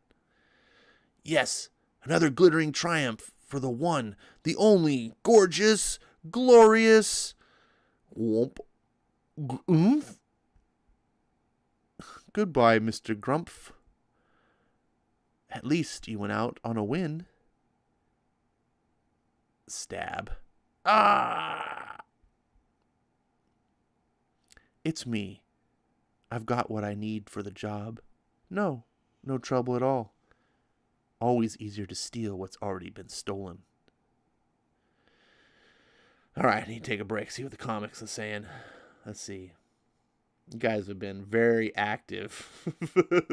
Speaker 1: Yes, another glittering triumph for the one, the only, gorgeous, glorious... Womp. Oomph. Goodbye, Mr. Grumpf. At least you went out on a win. Stab. Ah! It's me. I've got what I need for the job. No trouble at all. Always easier to steal what's already been stolen. All right, I need to take a break, see what the comics are saying. Let's see. You guys have been very active,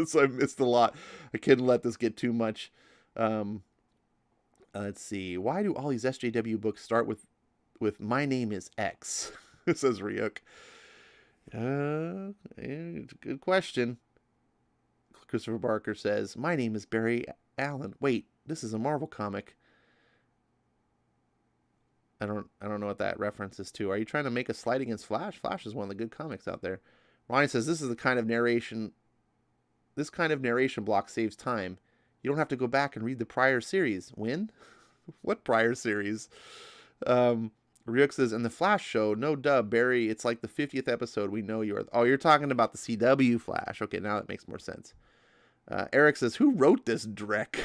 Speaker 1: so I missed a lot. I couldn't let this get too much. Let's see. Why do all these SJW books start with "My name is X"? Says Ryuk. Good question. Christopher Barker says, "My name is Barry Allen." Wait, this is a Marvel comic. I don't know what that reference is to. Are you trying to make a slight against Flash? Flash is one of the good comics out there. Ronnie says, this kind of narration block saves time. You don't have to go back and read the prior series. When? What prior series? Ryuk says, in the Flash show, no dub, Barry, it's like the 50th episode. We know you are. Oh, you're talking about the CW Flash. Okay, now that makes more sense. Eric says, who wrote this Drek?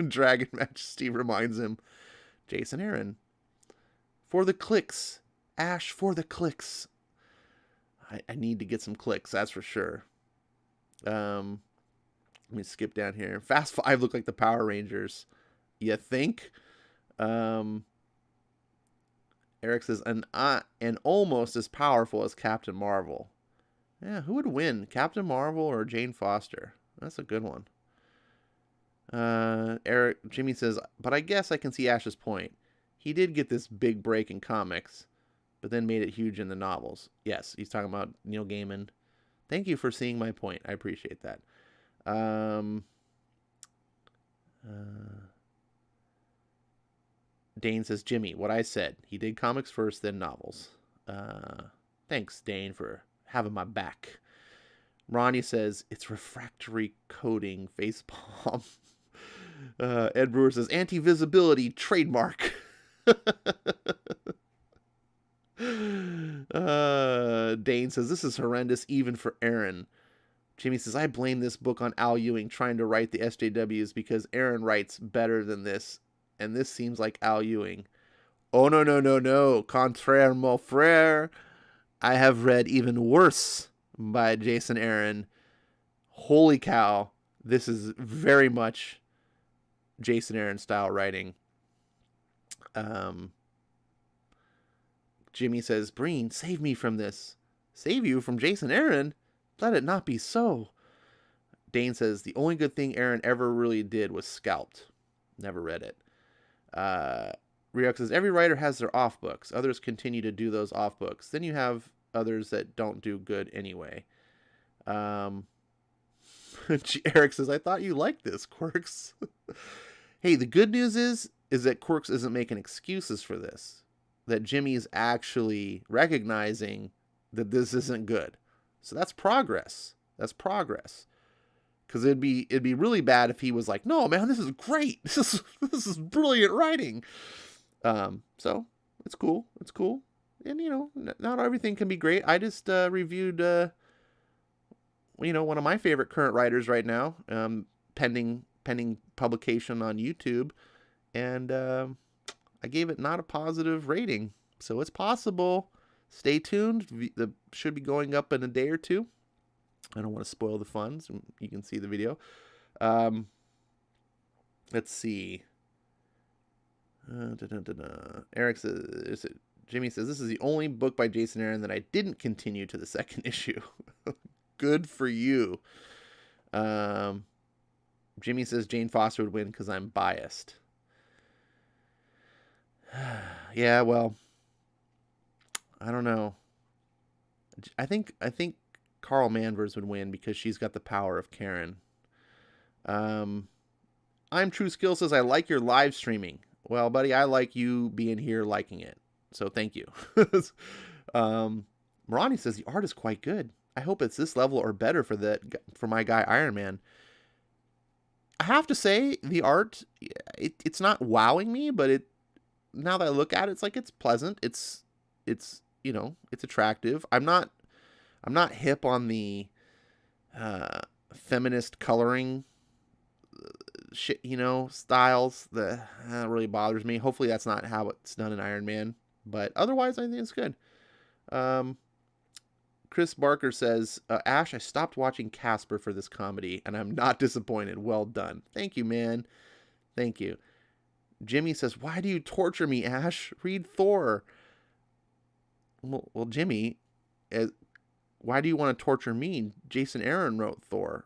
Speaker 1: Dragon Match. Steve reminds him. Jason Aaron. For the clicks. Ash, for the clicks. I need to get some clicks, that's for sure. Let me skip down here. Fast Five look like the Power Rangers. You think? Eric says, and almost as powerful as Captain Marvel. Yeah, who would win, Captain Marvel or Jane Foster? That's a good one. Jimmy says, but I guess I can see Ash's point. He did get this big break in comics, but then made it huge in the novels. Yes, he's talking about Neil Gaiman. Thank you for seeing my point. I appreciate that. Dane says, Jimmy, what I said. He did comics first, then novels. Thanks, Dane, for having my back. Ronnie says, it's refractory coating facepalm. Ed Brewer says, anti-visibility trademark. Dane says, this is horrendous even for Aaron. Jimmy says, I blame this book on Al Ewing trying to write the SJWs because Aaron writes better than this, and this seems like Al Ewing. Oh, no. Contraire, mon frère. I have read even worse by Jason Aaron. Holy cow. This is very much Jason Aaron style writing. Jimmy says, Breen, save me from this. Save you from Jason Aaron? Let it not be so. Dane says, the only good thing Aaron ever really did was Scalped. Never read it. Ryuk says, every writer has their off books. Others continue to do those off books. Then you have others that don't do good anyway. Eric says, I thought you liked this, Quirks. Hey, the good news is that Quirks isn't making excuses for this. That Jimmy is actually recognizing that this isn't good. So that's progress. That's progress. Because it'd be really bad if he was like, no, man, this is great. This is brilliant writing. So it's cool. It's cool. And, you know, not everything can be great. I just reviewed, one of my favorite current writers right now, pending publication on YouTube. And I gave it not a positive rating. So it's possible. Stay tuned. The should be going up in a day or two. I don't want to spoil the fun. So you can see the video. Let's see. Eric says, Jimmy says, this is the only book by Jason Aaron that I didn't continue to the second issue. Good for you. Jimmy says Jane Foster would win because I'm biased. Yeah, well, I don't know. I think Carl Manvers would win because she's got the power of Karen. I'm True Skill says, I like your live streaming. Well, buddy, I like you being here liking it. So thank you. Marani says, the art is quite good. I hope it's this level or better for my guy Iron Man. I have to say, the art, it's not wowing me, but now that I look at it, it's like it's pleasant. It's attractive. I'm not hip on the feminist coloring shit, styles. That really bothers me. Hopefully that's not how it's done in Iron Man, but otherwise I think it's good. Chris Barker says, Ash, I stopped watching Casper for this comedy, and I'm not disappointed. Well done. Thank you, man. Thank you. Jimmy says, why do you torture me, Ash? Read Thor. Well, Jimmy, why do you want to torture me? Jason Aaron wrote Thor,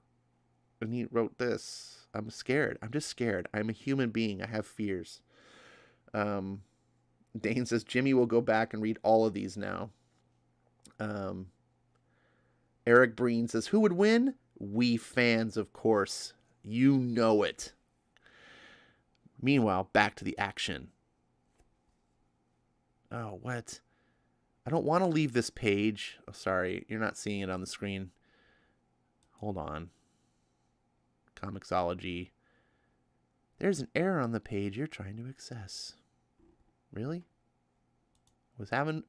Speaker 1: and he wrote this. I'm scared. I'm just scared. I'm a human being. I have fears. Dane says, Jimmy will go back and read all of these now. Eric Breen says, who would win? We fans, of course. You know it. Meanwhile, back to the action. Oh, what? I don't want to leave this page. Oh, sorry, you're not seeing it on the screen. Hold on. Comixology. There's an error on the page you're trying to access. Really? Was having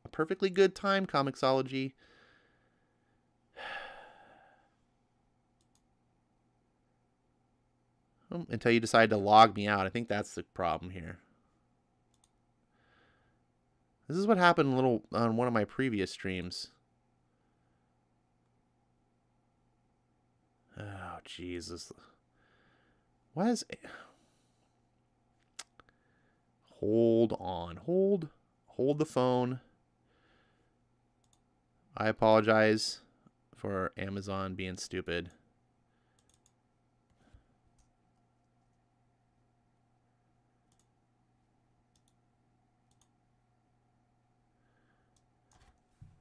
Speaker 1: a perfectly good time, Comixology. Until you decide to log me out. I think that's the problem here. This is what happened on one of my previous streams. Oh, Jesus. What is it? Hold on. Hold the phone. I apologize for Amazon being stupid.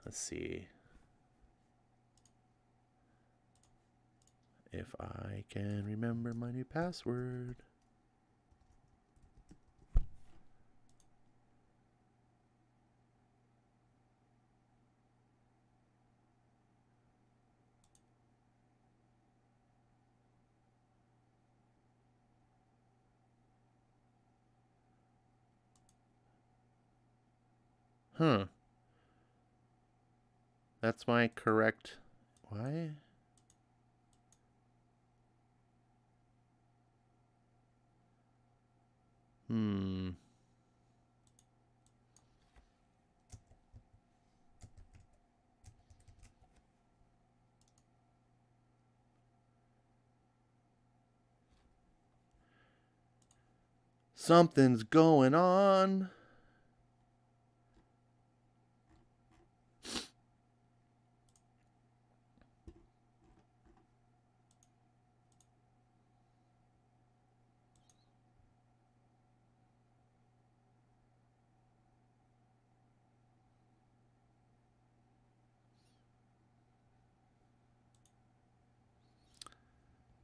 Speaker 1: Let's see if I can remember my new password. Huh. That's my correct... Why? Something's going on.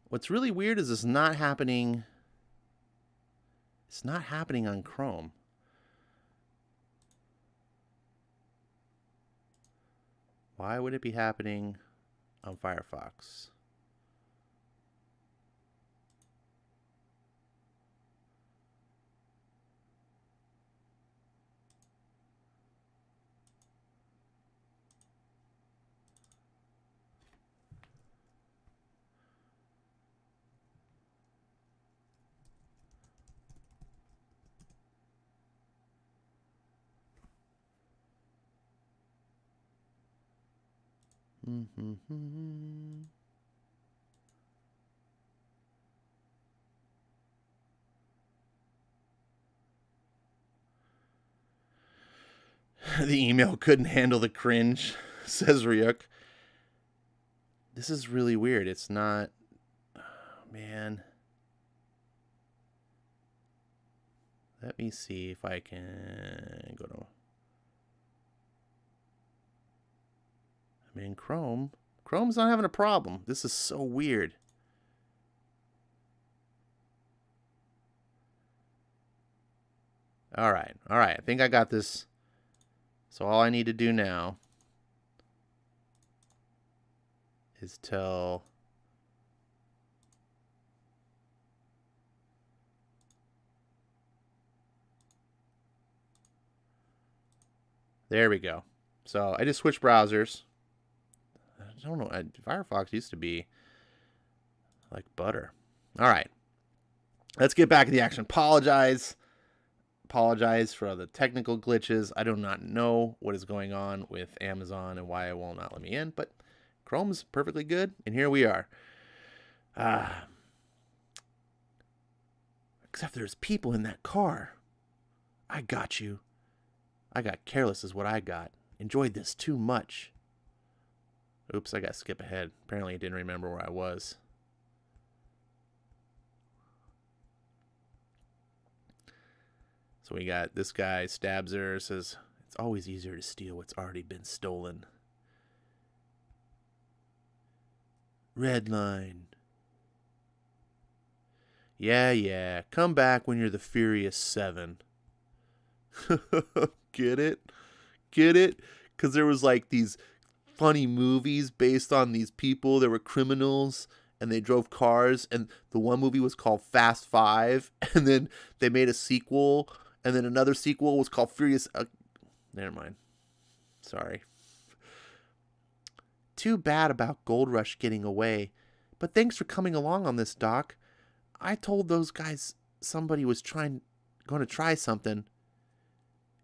Speaker 1: What's really weird is it's not happening. It's not happening on Chrome. Why would it be happening on Firefox? The email couldn't handle the cringe, says Ryuk. This is really weird. It's not... Oh, man. Let me see if I can go to... I mean, Chrome's not having a problem. This is so weird. All right. I think I got this. So all I need to do now is tell... There we go. So I just switched browsers. I don't know. Firefox used to be like butter. All right. Let's get back to the action. Apologize for the technical glitches. I do not know what is going on with Amazon and why it will not let me in, but Chrome's perfectly good, and here we are. Except there's people in that car. I got you. I got careless is what I got. Enjoyed this too much. Oops, I got to skip ahead. Apparently I didn't remember where I was. So we got this guy stabs her, says, it's always easier to steal what's already been stolen. Red line. Yeah. Come back when you're the Furious 7. Get it? Because there was like these funny movies based on these people that were criminals and they drove cars, and the one movie was called Fast 5, and then they made a sequel, and then another sequel was called Furious... never mind. Sorry. Too bad about Gold Rush getting away, but thanks for coming along on this, Doc. I told those guys somebody was going to try something.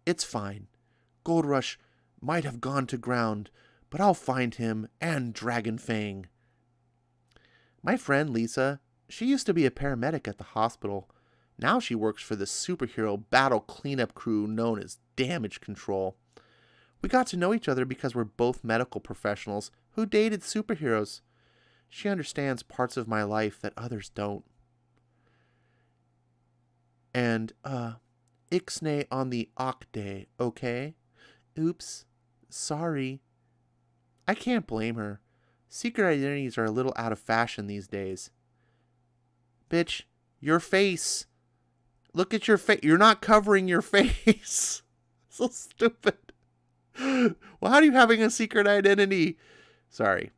Speaker 1: It's fine. Gold Rush might have gone to ground, but I'll find him and Dragon Fang. My friend Lisa, she used to be a paramedic at the hospital. Now she works for the superhero battle cleanup crew known as Damage Control. We got to know each other because we're both medical professionals who dated superheroes. She understands parts of my life that others don't. And, ixnay on the Ocday, okay? Oops. Sorry. I can't blame her. Secret identities are a little out of fashion these days. Bitch, your face. Look at your face. You're not covering your face. So stupid. Well, how are you having a secret identity? Sorry.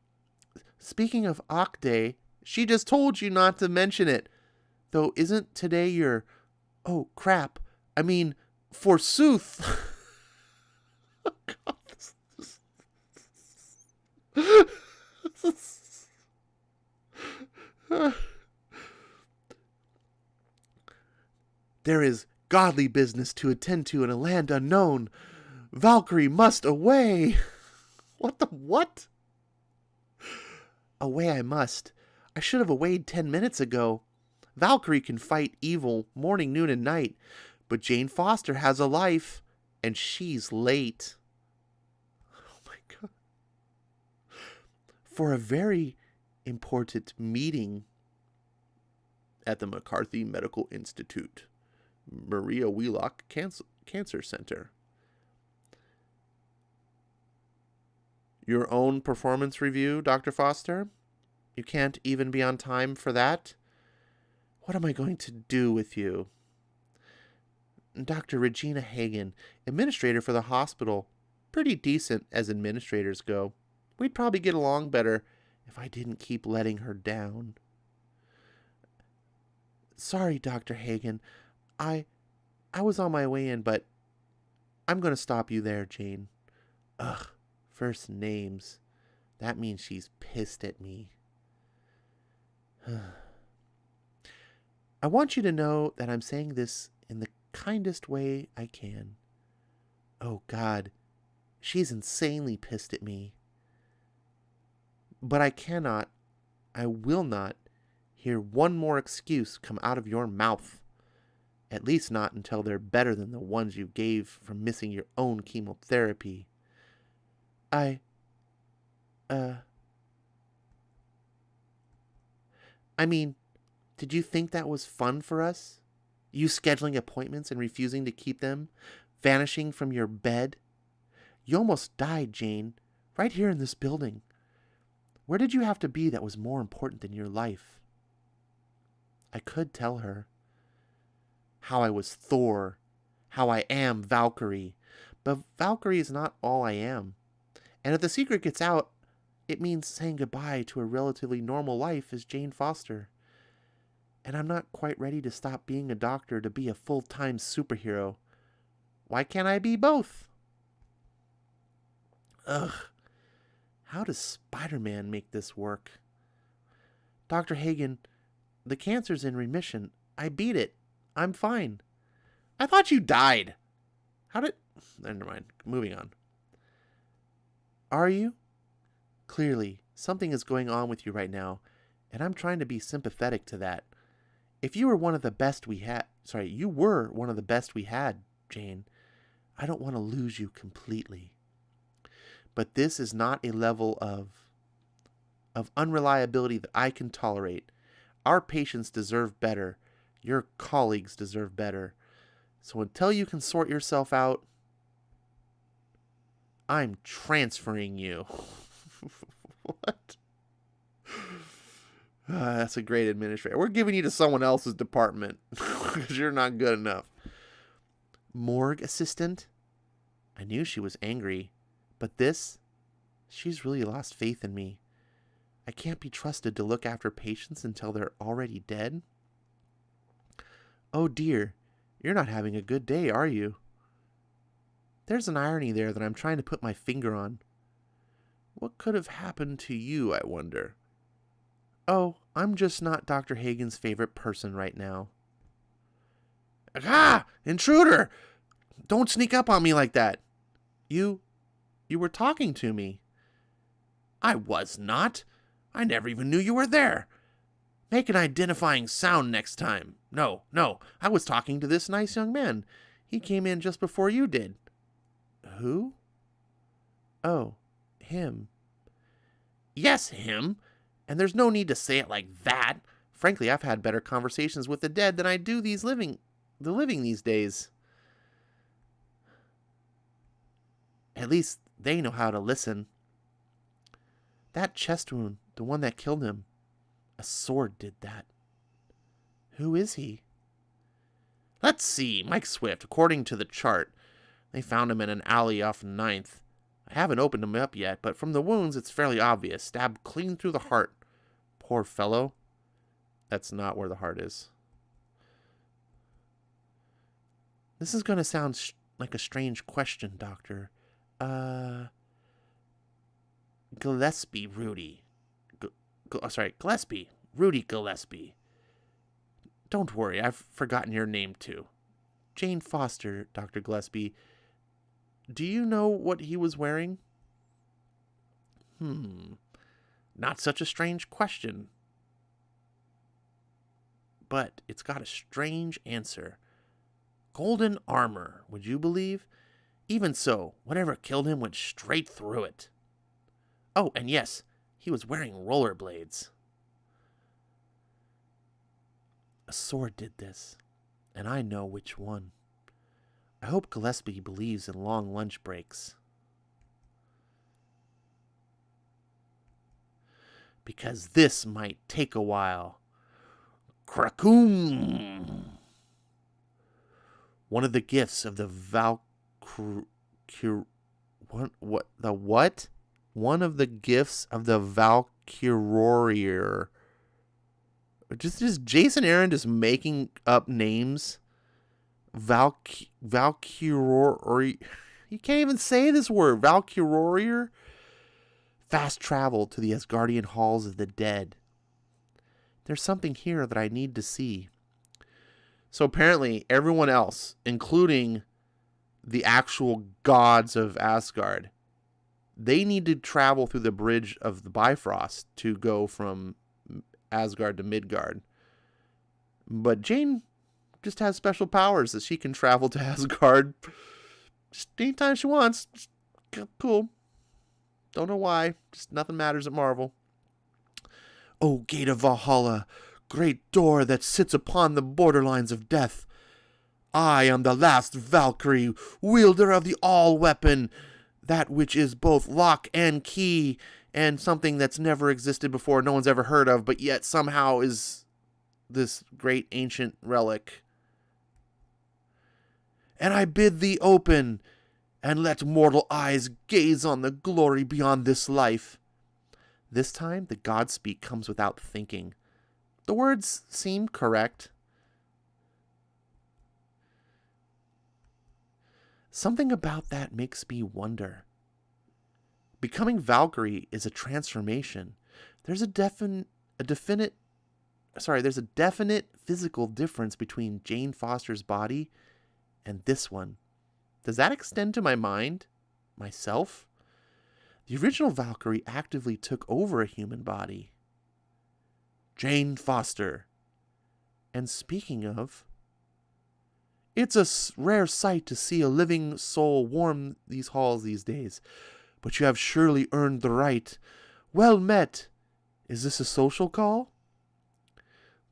Speaker 1: Speaking of Ocday, she just told you not to mention it. Though, isn't today your... Oh, crap. I mean, forsooth. Oh, God. There is godly business to attend to in a land unknown. Valkyrie must away. What? Away I must. I should have awayed 10 minutes ago. Valkyrie can fight evil morning, noon, and night, but Jane Foster has a life, and she's late. Oh my God. For a very important meeting at the McCarthy Medical Institute, Maria Wheelock Cancer Center. Your own performance review, Dr. Foster? You can't even be on time for that? What am I going to do with you? Dr. Regina Hagen, administrator for the hospital. Pretty decent as administrators go. We'd probably get along better if I didn't keep letting her down. Sorry, Dr. Hagen. I was on my way in, but I'm going to stop you there, Jane. Ugh, first names. That means she's pissed at me. I want you to know that I'm saying this in the kindest way I can. Oh, God, she's insanely pissed at me. But I will not hear one more excuse come out of your mouth. At least not until they're better than the ones you gave for missing your own chemotherapy. I mean, did you think that was fun for us? You scheduling appointments and refusing to keep them? Vanishing from your bed? You almost died, Jane, right here in this building. Where did you have to be that was more important than your life? I could tell her how I was Thor, how I am Valkyrie, but Valkyrie is not all I am. And if the secret gets out, it means saying goodbye to a relatively normal life as Jane Foster. And I'm not quite ready to stop being a doctor to be a full-time superhero. Why can't I be both? Ugh. How does Spider-Man make this work? Dr. Hagen, the cancer's in remission. I beat it. I'm fine. I thought you died. How did... Never mind. Moving on. Are you? Clearly, something is going on with you right now, and I'm trying to be sympathetic to that. If you were one of the best we had... you were one of the best we had, Jane. I don't want to lose you completely. But this is not a level of unreliability that I can tolerate. Our patients deserve better. Your colleagues deserve better. So until you can sort yourself out, I'm transferring you. What? That's a great administrator. We're giving you to someone else's department because you're not good enough. Morgue assistant? I knew she was angry. But she's really lost faith in me. I can't be trusted to look after patients until they're already dead. Oh dear, you're not having a good day, are you? There's an irony there that I'm trying to put my finger on. What could have happened to you, I wonder? Oh, I'm just not Dr. Hagen's favorite person right now. Ah! Intruder! Don't sneak up on me like that. You were talking to me. I was not. I never even knew you were there. Make an identifying sound next time. No, I was talking to this nice young man. He came in just before you did. Who? Oh, him. Yes, him. And there's no need to say it like that. Frankly, I've had better conversations with the dead than I do the living these days. At least they know how to listen. That chest wound, the one that killed him, a sword did that. Who is he? Let's see, Mike Swift, according to the chart. They found him in an alley off 9th. I haven't opened him up yet, but from the wounds it's fairly obvious. Stabbed clean through the heart. Poor fellow. That's not where the heart is. This is going to sound like a strange question, Doctor. Gillespie, Rudy. Gillespie. Rudy Gillespie. Don't worry, I've forgotten your name too. Jane Foster, Dr. Gillespie. Do you know what he was wearing? Not such a strange question. But it's got a strange answer. Golden armor, would you believe? Even so, whatever killed him went straight through it. Oh, and yes, he was wearing rollerblades. A sword did this, and I know which one. I hope Gillespie believes in long lunch breaks. Because this might take a while. Krakoom! One of the gifts of the Valkyrie. What? One of the gifts of the Valkyrie. Just Jason Aaron just making up names. Valkyrie. You can't even say this word. Valkyrie. Fast travel to the Asgardian halls of the dead. There's something here that I need to see. So apparently everyone else, including the actual gods of Asgard, they need to travel through the bridge of the Bifrost to go from Asgard to Midgard. But Jane just has special powers that she can travel to Asgard just anytime she wants. Just cool. Don't know why. Just nothing matters at Marvel. O gate of Valhalla, great door that sits upon the borderlines of death. I am the last Valkyrie, wielder of the all-weapon, that which is both lock and key, and something that's never existed before, no one's ever heard of, but yet somehow is this great ancient relic. And I bid thee open, and let mortal eyes gaze on the glory beyond this life. This time, the Godspeak comes without thinking. The words seem correct. Something about that makes me wonder. Becoming Valkyrie is a transformation. There's a definite physical difference between Jane Foster's body and this one. Does that extend to my mind? Myself? The original Valkyrie actively took over a human body. Jane Foster. And speaking of, it's a rare sight to see a living soul warm these halls these days, but you have surely earned the right. Well met. Is this a social call?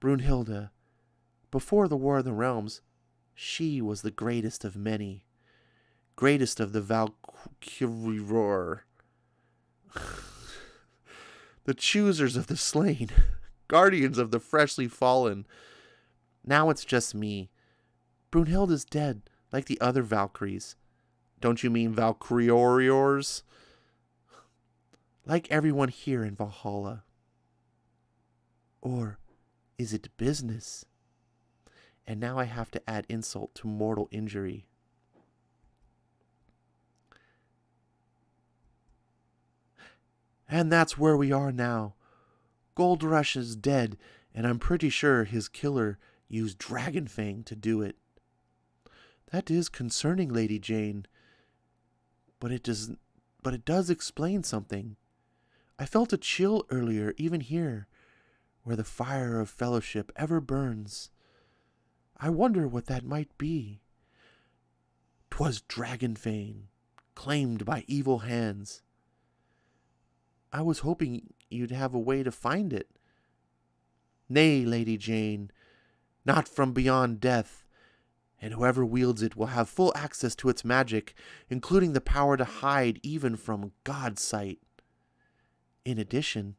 Speaker 1: Brunhilde. Before the War of the Realms, she was the greatest of many. Greatest of the Valkyrie. The choosers of the slain. Guardians of the freshly fallen. Now it's just me. Brunhilde's dead, like the other Valkyries. Don't you mean Valkyriors? Like everyone here in Valhalla. Or is it business? And now I have to add insult to mortal injury. And that's where we are now. Gold Rush is dead, and I'm pretty sure his killer used Dragon Fang to do it. That is concerning, Lady Jane. But it does explain something. I felt a chill earlier, even here, where the fire of fellowship ever burns. I wonder what that might be. 'Twas Dragonfane, claimed by evil hands. I was hoping you'd have a way to find it. Nay, Lady Jane, not from beyond death, and whoever wields it will have full access to its magic, including the power to hide even from God's sight. In addition,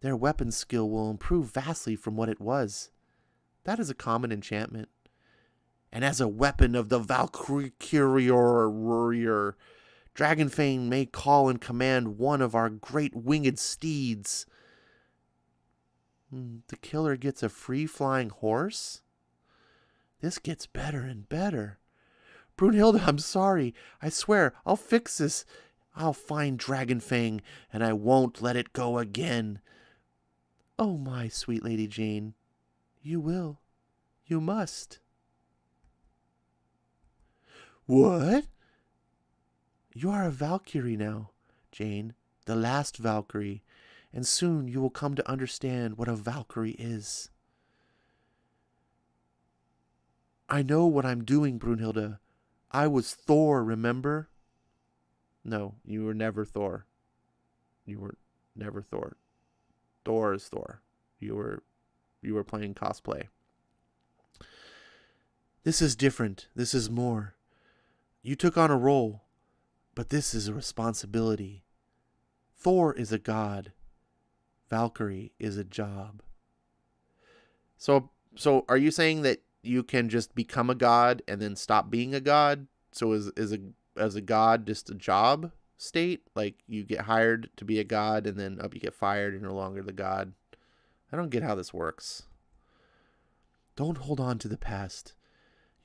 Speaker 1: their weapon skill will improve vastly from what it was. That is a common enchantment. And as a weapon of the Valkyrie, Dragonfane may call and command one of our great winged steeds. The killer gets a free-flying horse? This gets better and better. Brunhilde, I'm sorry. I swear, I'll fix this. I'll find Dragonfang, and I won't let it go again. Oh, my sweet Lady Jane. You will. You must. What? You are a Valkyrie now, Jane, the last Valkyrie, and soon you will come to understand what a Valkyrie is. I know what I'm doing, Brunhilde. I was Thor, remember? No, you were never Thor. You were never Thor. Thor is Thor. You were playing cosplay. This is different. This is more. You took on a role, but this is a responsibility. Thor is a god. Valkyrie is a job. So are you saying that you can just become a god and then stop being a god? So is a god just a job state? Like you get hired to be a god and then you get fired and you're no longer the god? I don't get how this works. Don't hold on to the past.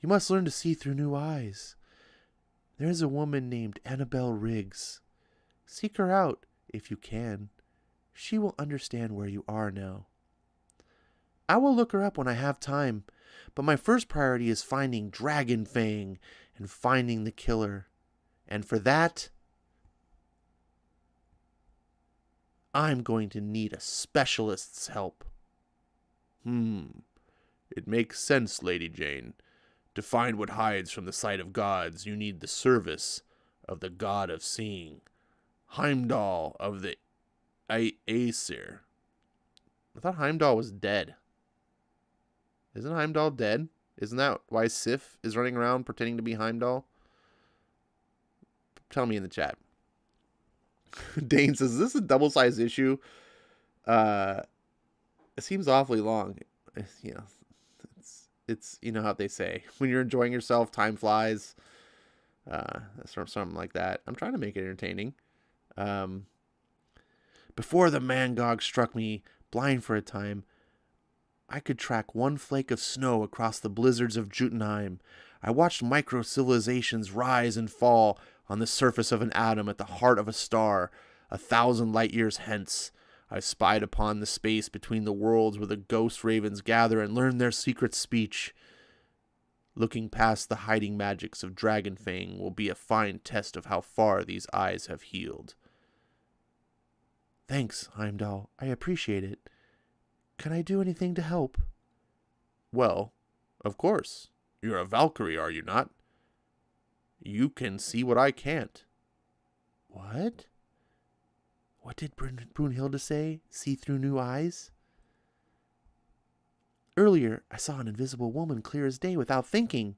Speaker 1: You must learn to see through new eyes. There is a woman named Annabelle Riggs. Seek her out if you can. She will understand where you are now. I will look her up when I have time, but my first priority is finding Dragonfang and finding the killer. And for that, I'm going to need a specialist's help. It makes sense, Lady Jane. To find what hides from the sight of gods, you need the service of the god of seeing, Heimdall of the Aesir. I thought Heimdall was dead. Isn't Heimdall dead? Isn't that why Sif is running around pretending to be Heimdall? Tell me in the chat. Dane says, is this a double-sized issue? It seems awfully long. You know, it's you know how they say, when you're enjoying yourself, time flies. Something like that. I'm trying to make it entertaining. Before the Mangog struck me blind for a time, I could track one flake of snow across the blizzards of Jotunheim. I watched micro-civilizations rise and fall on the surface of an atom at the heart of a star, 1,000 light years hence. I spied upon the space between the worlds where the ghost ravens gather and learn their secret speech. Looking past the hiding magics of Dragonfang will be a fine test of how far these eyes have healed. Thanks, Heimdall. I appreciate it. Can I do anything to help? Well, of course. You're a Valkyrie, are you not? You can see what I can't. What? What did Brunhilde say? See through new eyes? Earlier, I saw an invisible woman clear as day without thinking.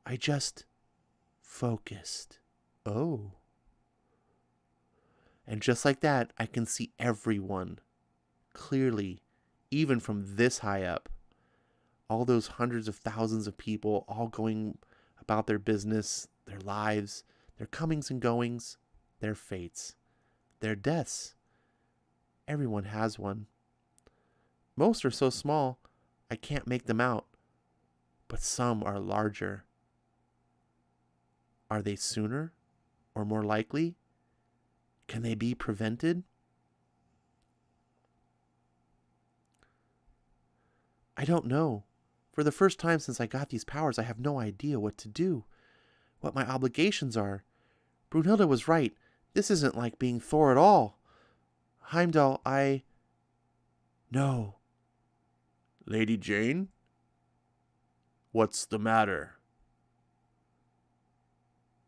Speaker 1: I just focused. Oh. And just like that, I can see everyone clearly, even from this high up. All those hundreds of thousands of people all going about their business, their lives, their comings and goings, their fates, their deaths. Everyone has one. Most are so small, I can't make them out. But some are larger. Are they sooner or more likely? Can they be prevented? I don't know. For the first time since I got these powers, I have no idea what to do, what my obligations are. Brunhilde was right. This isn't like being Thor at all. Heimdall, No. Lady Jane? What's the matter?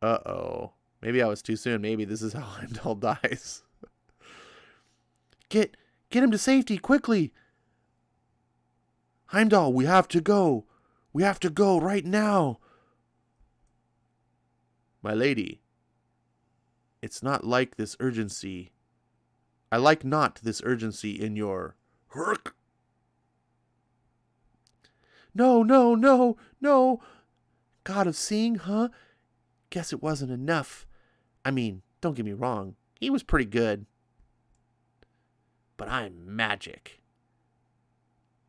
Speaker 1: Uh-oh. Maybe I was too soon. Maybe this is how Heimdall dies. Get him to safety, quickly! Heimdall, we have to go. We have to go right now. My lady, it's not like this urgency. I like not this urgency in your... Herk! No, no, no, no. God of seeing, huh? Guess it wasn't enough. I mean, don't get me wrong. He was pretty good. But I'm magic.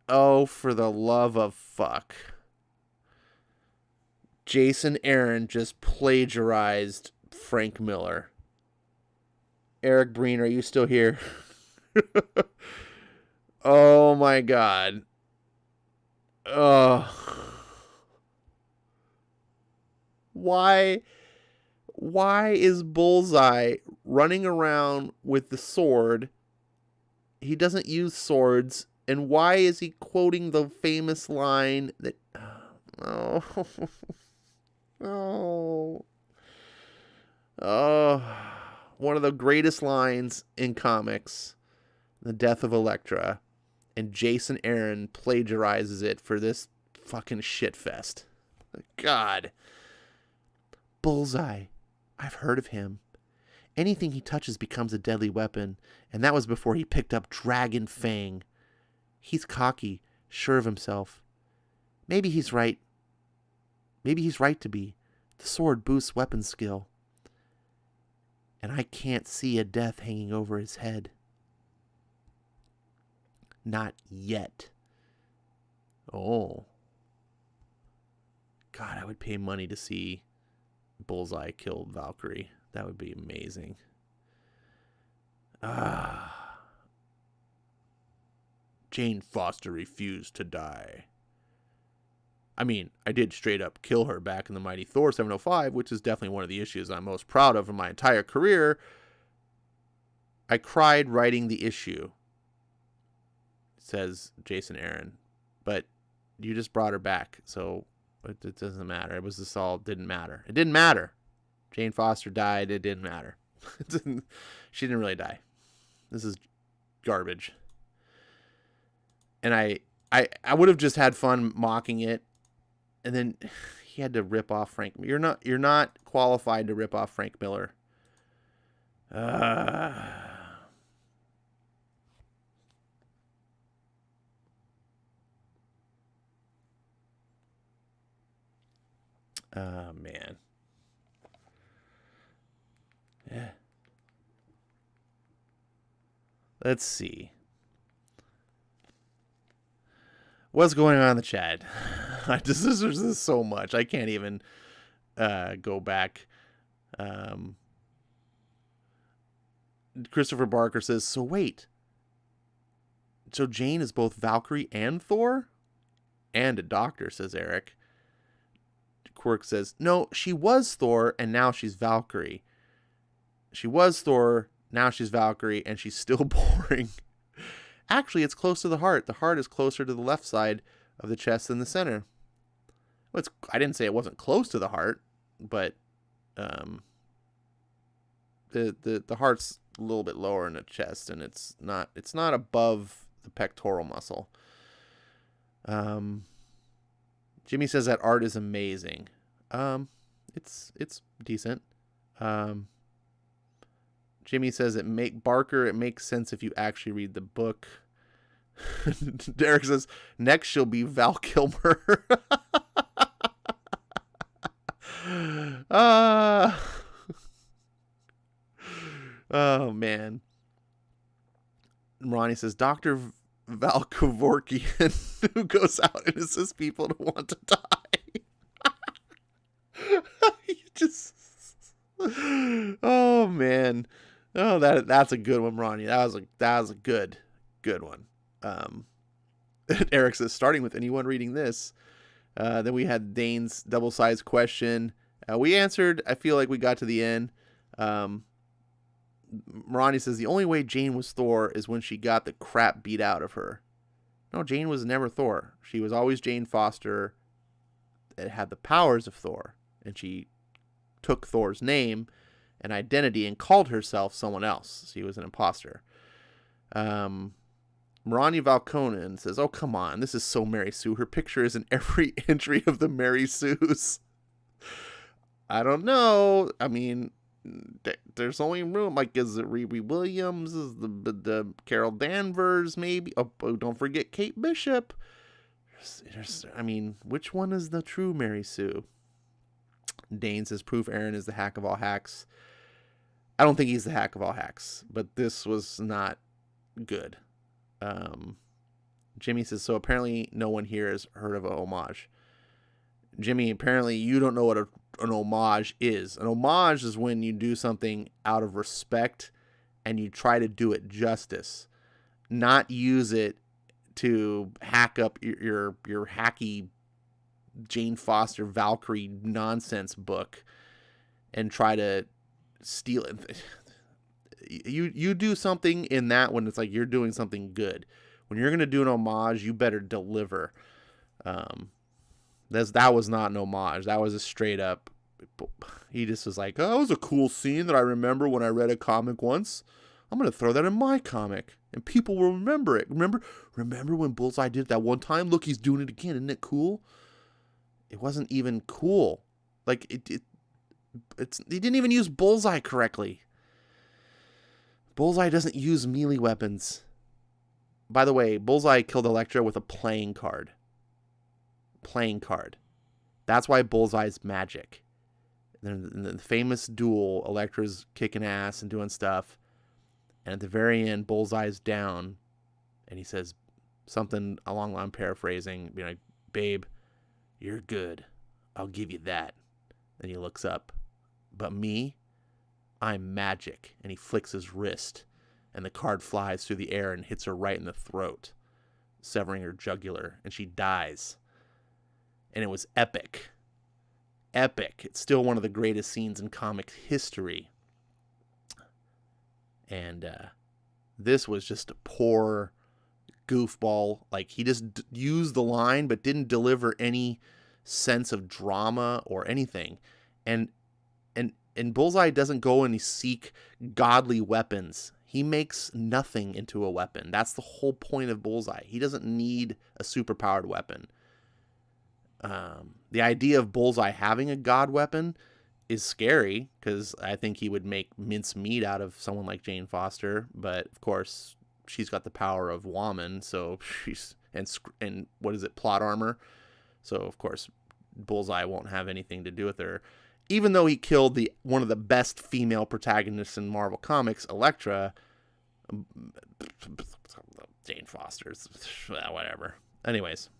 Speaker 1: Oh, for the love of fuck. Jason Aaron just plagiarized Frank Miller. Eric Breen, are you still here? Oh my god. Oh. Why is Bullseye running around with the sword? He doesn't use swords. And why is he quoting the famous line that... Oh. Oh. Oh. One of the greatest lines in comics. The death of Elektra. And Jason Aaron plagiarizes it for this fucking shitfest. God. Bullseye. I've heard of him. Anything he touches becomes a deadly weapon. And that was before he picked up Dragon Fang. He's cocky, sure of himself. Maybe he's right. Maybe he's right to be. The sword boosts weapon skill. And I can't see a death hanging over his head. Not yet. Oh. God, I would pay money to see Bullseye kill Valkyrie. That would be amazing. Jane Foster refused to die. I mean, I did straight up kill her back in the Mighty Thor 705, which is definitely one of the issues I'm most proud of in my entire career. I cried writing the issue, says Jason Aaron. But you just brought her back, so it doesn't matter. It was this all didn't matter. It didn't matter. Jane Foster died. It didn't matter. She didn't really die. This is garbage. And I would have just had fun mocking it. And then he had to rip off Frank. You're not qualified to rip off Frank Miller. Oh man. Yeah. Let's see. What's going on in the chat? There's so much. I can't even go back. Christopher Barker says, so wait. So Jane is both Valkyrie and Thor? And a doctor, says Eric. Quirk says, no, she was Thor and now she's Valkyrie. She was Thor, now she's Valkyrie, and she's still boring. Actually, it's close to the heart. The heart is closer to the left side of the chest than the center. Well, I didn't say it wasn't close to the heart, but the heart's a little bit lower in the chest, and it's not above the pectoral muscle. Jimmy says that art is amazing. It's decent. Jimmy says it makes sense if you actually read the book. Derek says next she'll be Val Kilmer. Oh man. Ronnie says Dr. Val Kevorkian who goes out and assists people to want to die. You just oh man. Oh, that's a good one, Ronnie. That was a good one. Eric says, starting with anyone reading this. Then we had Dane's double-sized question. We answered. I feel like we got to the end. Ronnie says, the only way Jane was Thor is when she got the crap beat out of her. No, Jane was never Thor. She was always Jane Foster that had the powers of Thor. And she took Thor's name and identity and called herself someone else. She was an imposter. Marani Valkonen says, oh, come on. This is so Mary Sue. Her picture is in every entry of the Mary Sues. I don't know. I mean, there's only room. Like, is it Riri Williams? Is the Carol Danvers, maybe? Oh, don't forget Kate Bishop. I mean, which one is the true Mary Sue? Dane says, proof Aaron is the hack of all hacks. I don't think he's the hack of all hacks, but this was not good. Jimmy says, so apparently no one here has heard of a homage. Jimmy, apparently you don't know what an homage is. An homage is when you do something out of respect and you try to do it justice, not use it to hack up your hacky Jane Foster Valkyrie nonsense book and try to steal it. You do something in that when it's like you're doing something good. When you're going to do an homage, you better deliver. That was not an homage. That was a straight up. He just was like, oh, that was a cool scene that I remember when I read a comic once. I'm going to throw that in my comic and people will remember it. Remember when Bullseye did it that one time? Look, he's doing it again. Isn't it cool? It wasn't even cool. Like he didn't even use Bullseye correctly. Bullseye doesn't use melee weapons. By the way, Bullseye killed Elektra with a playing card. That's why Bullseye's magic. In the famous duel, Elektra's kicking ass and doing stuff. And at the very end, Bullseye's down. And he says something along the line, I'm paraphrasing, being like, babe, you're good. I'll give you that. And he looks up. But me, I'm magic. And he flicks his wrist. And the card flies through the air and hits her right in the throat, severing her jugular. And she dies. And it was epic. Epic. It's still one of the greatest scenes in comic history. And this was just a poor goofball. Like, he just used the line but didn't deliver any sense of drama or anything. And Bullseye doesn't go and seek godly weapons. He makes nothing into a weapon. That's the whole point of Bullseye. He doesn't need a superpowered weapon. The idea of Bullseye having a god weapon is scary because I think he would make mincemeat out of someone like Jane Foster. But of course, she's got the power of woman, so she's and what is it, plot armor. So of course, Bullseye won't have anything to do with her. Even though he killed one of the best female protagonists in Marvel Comics, Elektra, Jane Foster's whatever. Anyways,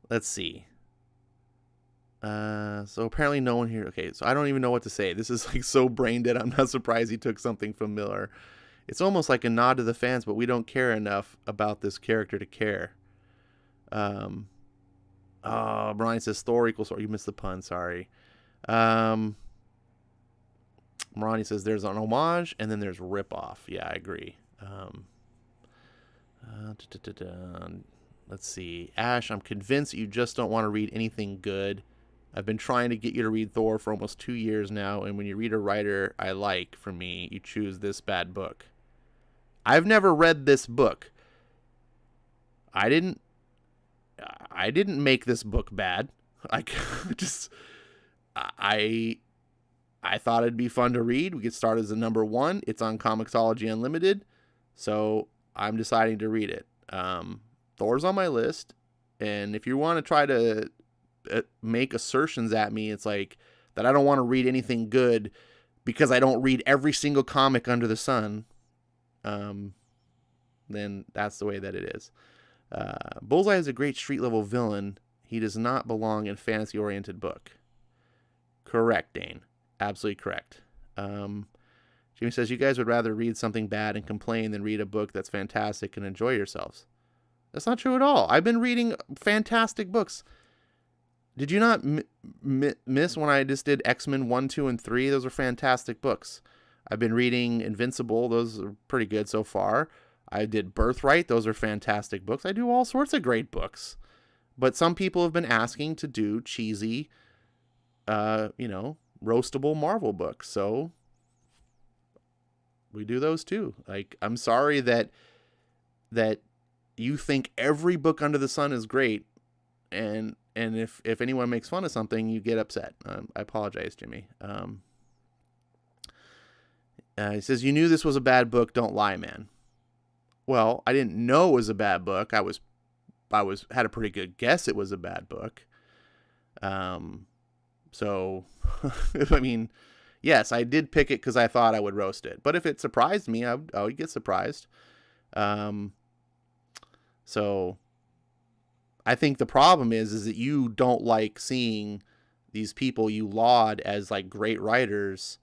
Speaker 1: let's see. So apparently no one here. Okay, so I don't even know what to say. This is like so brain dead. I'm not surprised he took something from Miller. It's almost like a nod to the fans, but we don't care enough about this character to care. Brian says Thor equals Thor. You missed the pun. Sorry. Marani says there's an homage and then there's ripoff. Yeah, I agree. Let's see. Ash, I'm convinced you just don't want to read anything good. I've been trying to get you to read Thor for almost 2 years now, and when you read a writer I like from me, you choose this bad book. I've never read this book. I didn't make this book bad. I thought it'd be fun to read. We could start as a number 1. It's on Comixology Unlimited, so I'm deciding to read it. Thor's on my list, and if you want to try to make assertions at me, it's like that I don't want to read anything good because I don't read every single comic under the sun, then that's the way that it is. Bullseye is a great street-level villain. He does not belong in a fantasy-oriented book. Correct, Dane. Absolutely correct. Jimmy says, you guys would rather read something bad and complain than read a book that's fantastic and enjoy yourselves. That's not true at all. I've been reading fantastic books. Did you not miss when I just did X-Men 1, 2, and 3? Those are fantastic books. I've been reading Invincible. Those are pretty good so far. I did Birthright. Those are fantastic books. I do all sorts of great books. But some people have been asking to do cheesy, roastable Marvel books. So we do those too. Like, I'm sorry that you think every book under the sun is great, and if anyone makes fun of something, you get upset. I apologize, Jimmy. He says, you knew this was a bad book. Don't lie, man. Well, I didn't know it was a bad book. I had a pretty good guess it was a bad book. So, I mean, yes, I did pick it because I thought I would roast it. But if it surprised me, I would get surprised. So I think the problem is that you don't like seeing these people you laud as like great writers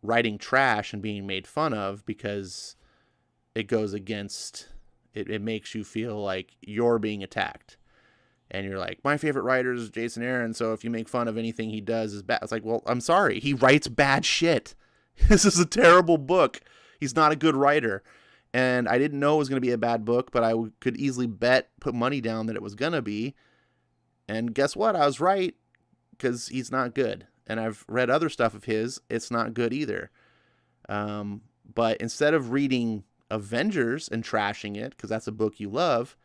Speaker 1: writing trash and being made fun of, because it goes against it. It makes you feel like you're being attacked, and you're like, my favorite writer is Jason Aaron, so if you make fun of anything he does is bad. It's like, well, I'm sorry, he writes bad shit. This is a terrible book. He's not a good writer. And I didn't know it was going to be a bad book, but I could easily put money down that it was going to be. And guess what? I was right, because he's not good. And I've read other stuff of his. It's not good either. But instead of reading Avengers and trashing it, because that's a book you love,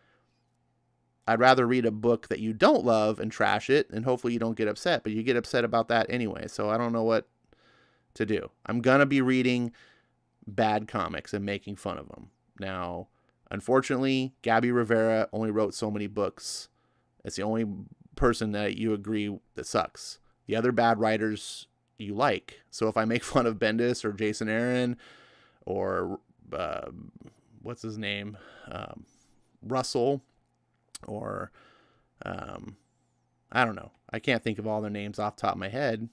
Speaker 1: I'd rather read a book that you don't love and trash it, and hopefully you don't get upset. But you get upset about that anyway, so I don't know what to do. I'm going to be reading bad comics and making fun of them. Now, unfortunately, Gabby Rivera only wrote so many books. It's the only person that you agree that sucks. The other bad writers you like. So if I make fun of Bendis or Jason Aaron or what's his name, Russell, or I don't know. I can't think of all their names off the top of my head.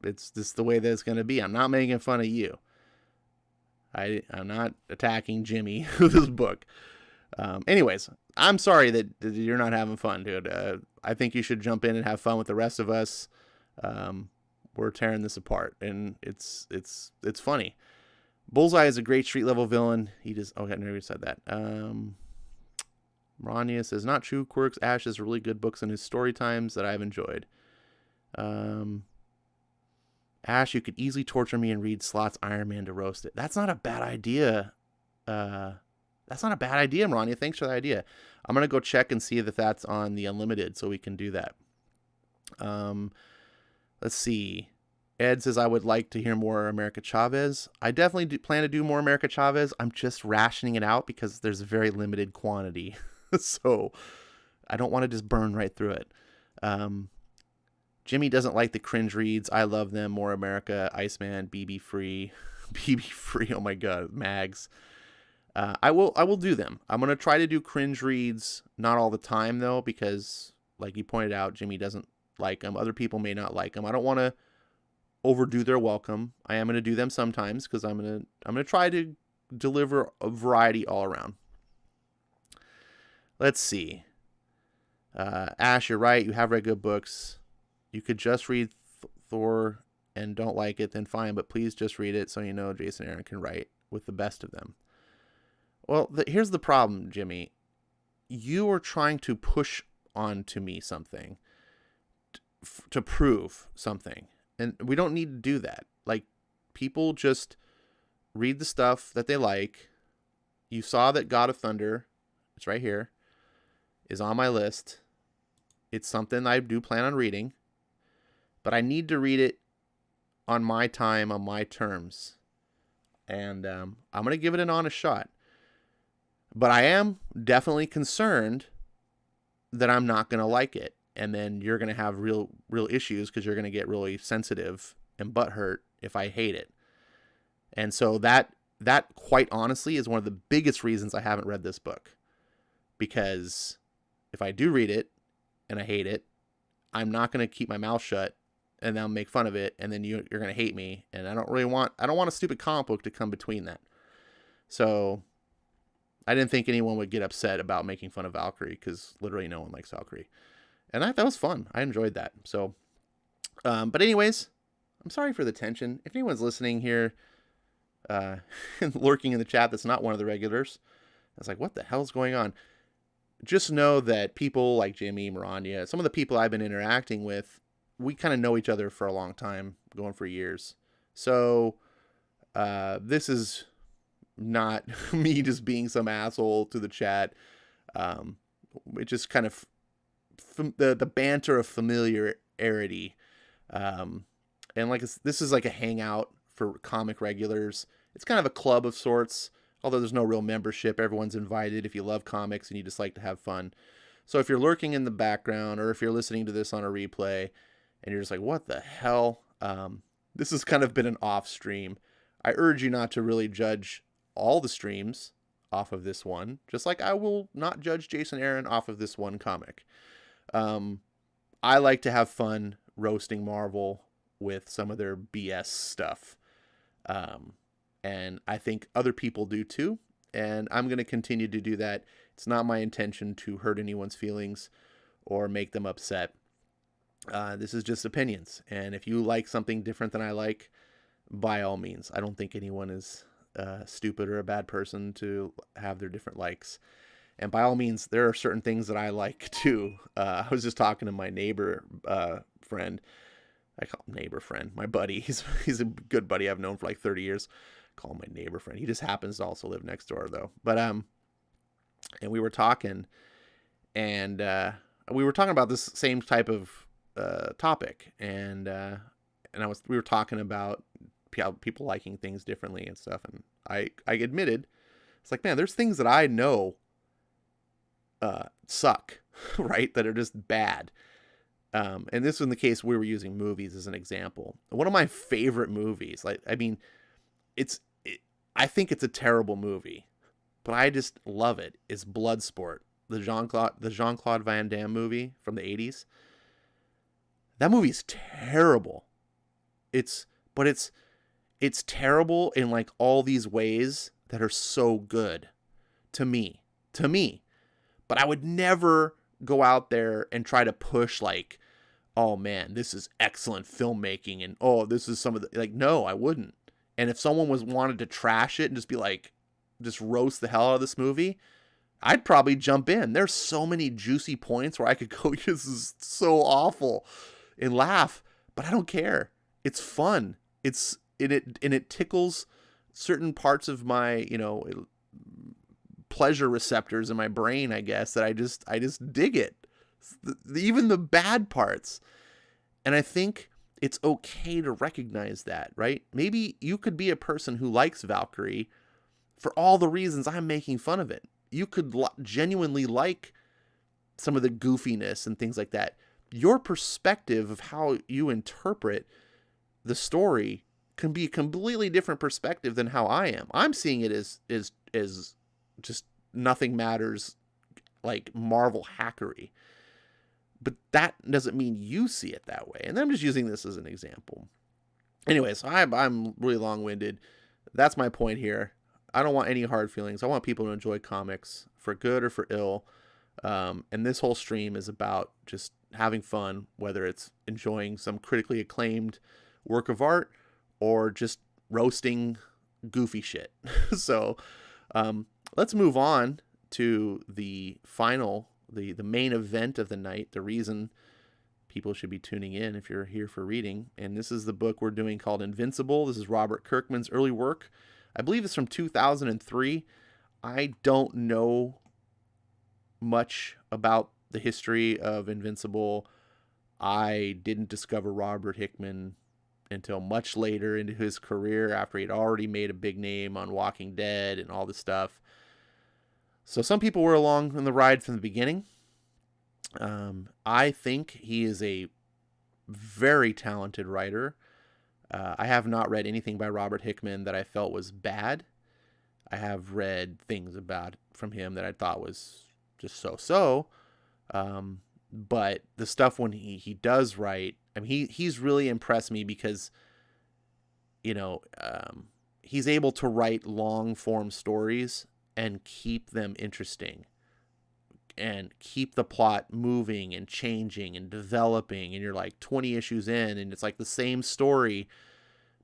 Speaker 1: It's just the way that it's going to be. I'm not making fun of you. I'm not attacking Jimmy with this book. Anyways, I'm sorry that you're not having fun, dude. I think you should jump in and have fun with the rest of us. We're tearing this apart, and it's funny. Bullseye is a great street level villain. He just I never said that. Rania says, not true. Quirks Ash has really good books in his story times that I've enjoyed. Ash, you could easily torture me and read Slot's Iron Man to roast it. That's not a bad idea. That's not a bad idea, Rania. Thanks for the idea. I'm going to go check and see if that's on the Unlimited so we can do that. Let's see. Ed says, I would like to hear more America Chavez. I definitely plan to do more America Chavez. I'm just rationing it out because there's a very limited quantity. So I don't want to just burn right through it. Jimmy doesn't like the cringe reads. I love them. More America, Iceman, BB Free. BB Free, oh my god, Mags. I will do them. I'm going to try to do cringe reads, not all the time though, because like you pointed out, Jimmy doesn't like them. Other people may not like them. I don't want to overdo their welcome. I am going to do them sometimes because I'm going to try to deliver a variety all around. Let's see. Ash, you're right. You have read good books. You could just read Thor and don't like it, then fine, but please just read it so you know Jason Aaron can write with the best of them. Well, here's the problem, Jimmy. You are trying to push onto me something to prove something, and we don't need to do that. Like, people just read the stuff that they like. You saw that God of Thunder, it's right here, is on my list. It's something I do plan on reading, but I need to read it on my time, on my terms. And I'm going to give it an honest shot. But I am definitely concerned that I'm not going to like it. And then you're going to have real issues because you're going to get really sensitive and butthurt if I hate it. And so that quite honestly is one of the biggest reasons I haven't read this book. Because if I do read it and I hate it, I'm not going to keep my mouth shut and then make fun of it, and then you're going to hate me, and I don't want a stupid comic book to come between that. So I didn't think anyone would get upset about making fun of Valkyrie, because literally no one likes Valkyrie. And that was fun. I enjoyed that. So, but anyways, I'm sorry for the tension. If anyone's listening here, lurking in the chat that's not one of the regulars, I was like, what the hell's going on? Just know that people like Jimmy, Miranda, some of the people I've been interacting with, we kind of know each other for a long time, going for years. So this is not me just being some asshole to the chat. It just kind of the banter of familiarity. And like this is like a hangout for comic regulars. It's kind of a club of sorts, although there's no real membership. Everyone's invited if you love comics and you just like to have fun. So if you're lurking in the background, or if you're listening to this on a replay and you're just like, what the hell? This has kind of been an off stream. I urge you not to really judge all the streams off of this one, just like I will not judge Jason Aaron off of this one comic. I like to have fun roasting Marvel with some of their BS stuff. And I think other people do too. And I'm going to continue to do that. It's not my intention to hurt anyone's feelings or make them upset. This is just opinions. And if you like something different than I like, by all means, I don't think anyone is stupid or a bad person to have their different likes. And by all means, there are certain things that I like too. I was just talking to my neighbor friend. I call him neighbor friend, my buddy. He's a good buddy I've known for like 30 years. I call him my neighbor friend. He just happens to also live next door though. But and we were talking, and we were talking about this same type of topic, and we were talking about people liking things differently and stuff, and I admitted, it's like, man, there's things that I know suck, right? That are just bad. And this was the case, we were using movies as an example. One of my favorite movies, I think it's a terrible movie, but I just love it, is Bloodsport, the Jean-Claude Van Damme movie from the 80s. That movie's terrible. It's terrible in like all these ways that are so good to me. But I would never go out there and try to push like, oh man, this is excellent filmmaking, and oh, this is some of the, like, no, I wouldn't. And if someone wanted to trash it and just be like, just roast the hell out of this movie, I'd probably jump in. There's so many juicy points where I could go, this is so awful, and laugh, but I don't care. It's fun. It tickles certain parts of my, pleasure receptors in my brain, I guess, that I just dig it. Even the bad parts. And I think it's okay to recognize that, right? Maybe you could be a person who likes Valkyrie for all the reasons I'm making fun of it. You could genuinely like some of the goofiness and things like that. Your perspective of how you interpret the story can be a completely different perspective than how I am. I'm seeing it as just nothing matters, like Marvel hackery. But that doesn't mean you see it that way. And I'm just using this as an example. Anyways, I'm really long-winded. That's my point here. I don't want any hard feelings. I want people to enjoy comics for good or for ill. And this whole stream is about just having fun, whether it's enjoying some critically acclaimed work of art or just roasting goofy shit. So let's move on to the final, the main event of the night, the reason people should be tuning in if you're here for reading. And this is the book we're doing called Invincible. This is Robert Kirkman's early work. I believe it's from 2003. I don't know much about the history of Invincible. I didn't discover Robert Hickman until much later into his career, after he'd already made a big name on Walking Dead and all this stuff. So some people were along on the ride from the beginning. I think he is a very talented writer. I have not read anything by Robert Hickman that I felt was bad. I have read things from him that I thought was just so. But the stuff when he does write, I mean, he's really impressed me because, he's able to write long form stories and keep them interesting and keep the plot moving and changing and developing. And you're like 20 issues in and it's like the same story,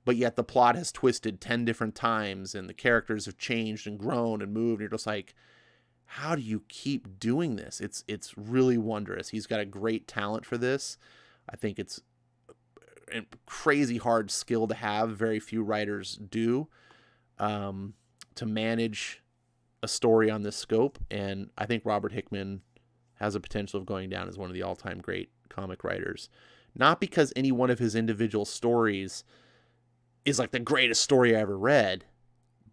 Speaker 1: but yet the plot has twisted 10 different times and the characters have changed and grown and moved. And you're just like, how do you keep doing this? It's really wondrous. He's got a great talent for this. I think it's a crazy hard skill to have. Very few writers do, to manage a story on this scope. And I think Robert Hickman has a potential of going down as one of the all-time great comic writers. Not because any one of his individual stories is like the greatest story I ever read,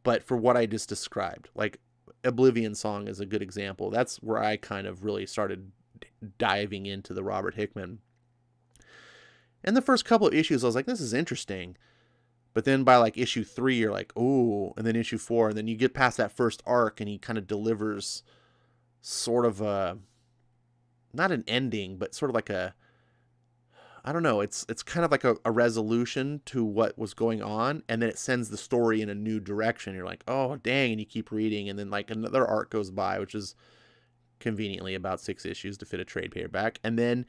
Speaker 1: but for what I just described. Like Oblivion Song is a good example. That's where I kind of really started diving into the Robert Hickman. And the first couple of issues, I was like, this is interesting. But then by like issue 3, you're like, ooh, and then issue 4, and then you get past that first arc, and he kind of delivers sort of a, not an ending, but sort of like a, I don't know, it's kind of like a resolution to what was going on, and then it sends the story in a new direction. You're like, oh, dang, and you keep reading, and then like another arc goes by, which is conveniently about 6 issues to fit a trade paperback, and then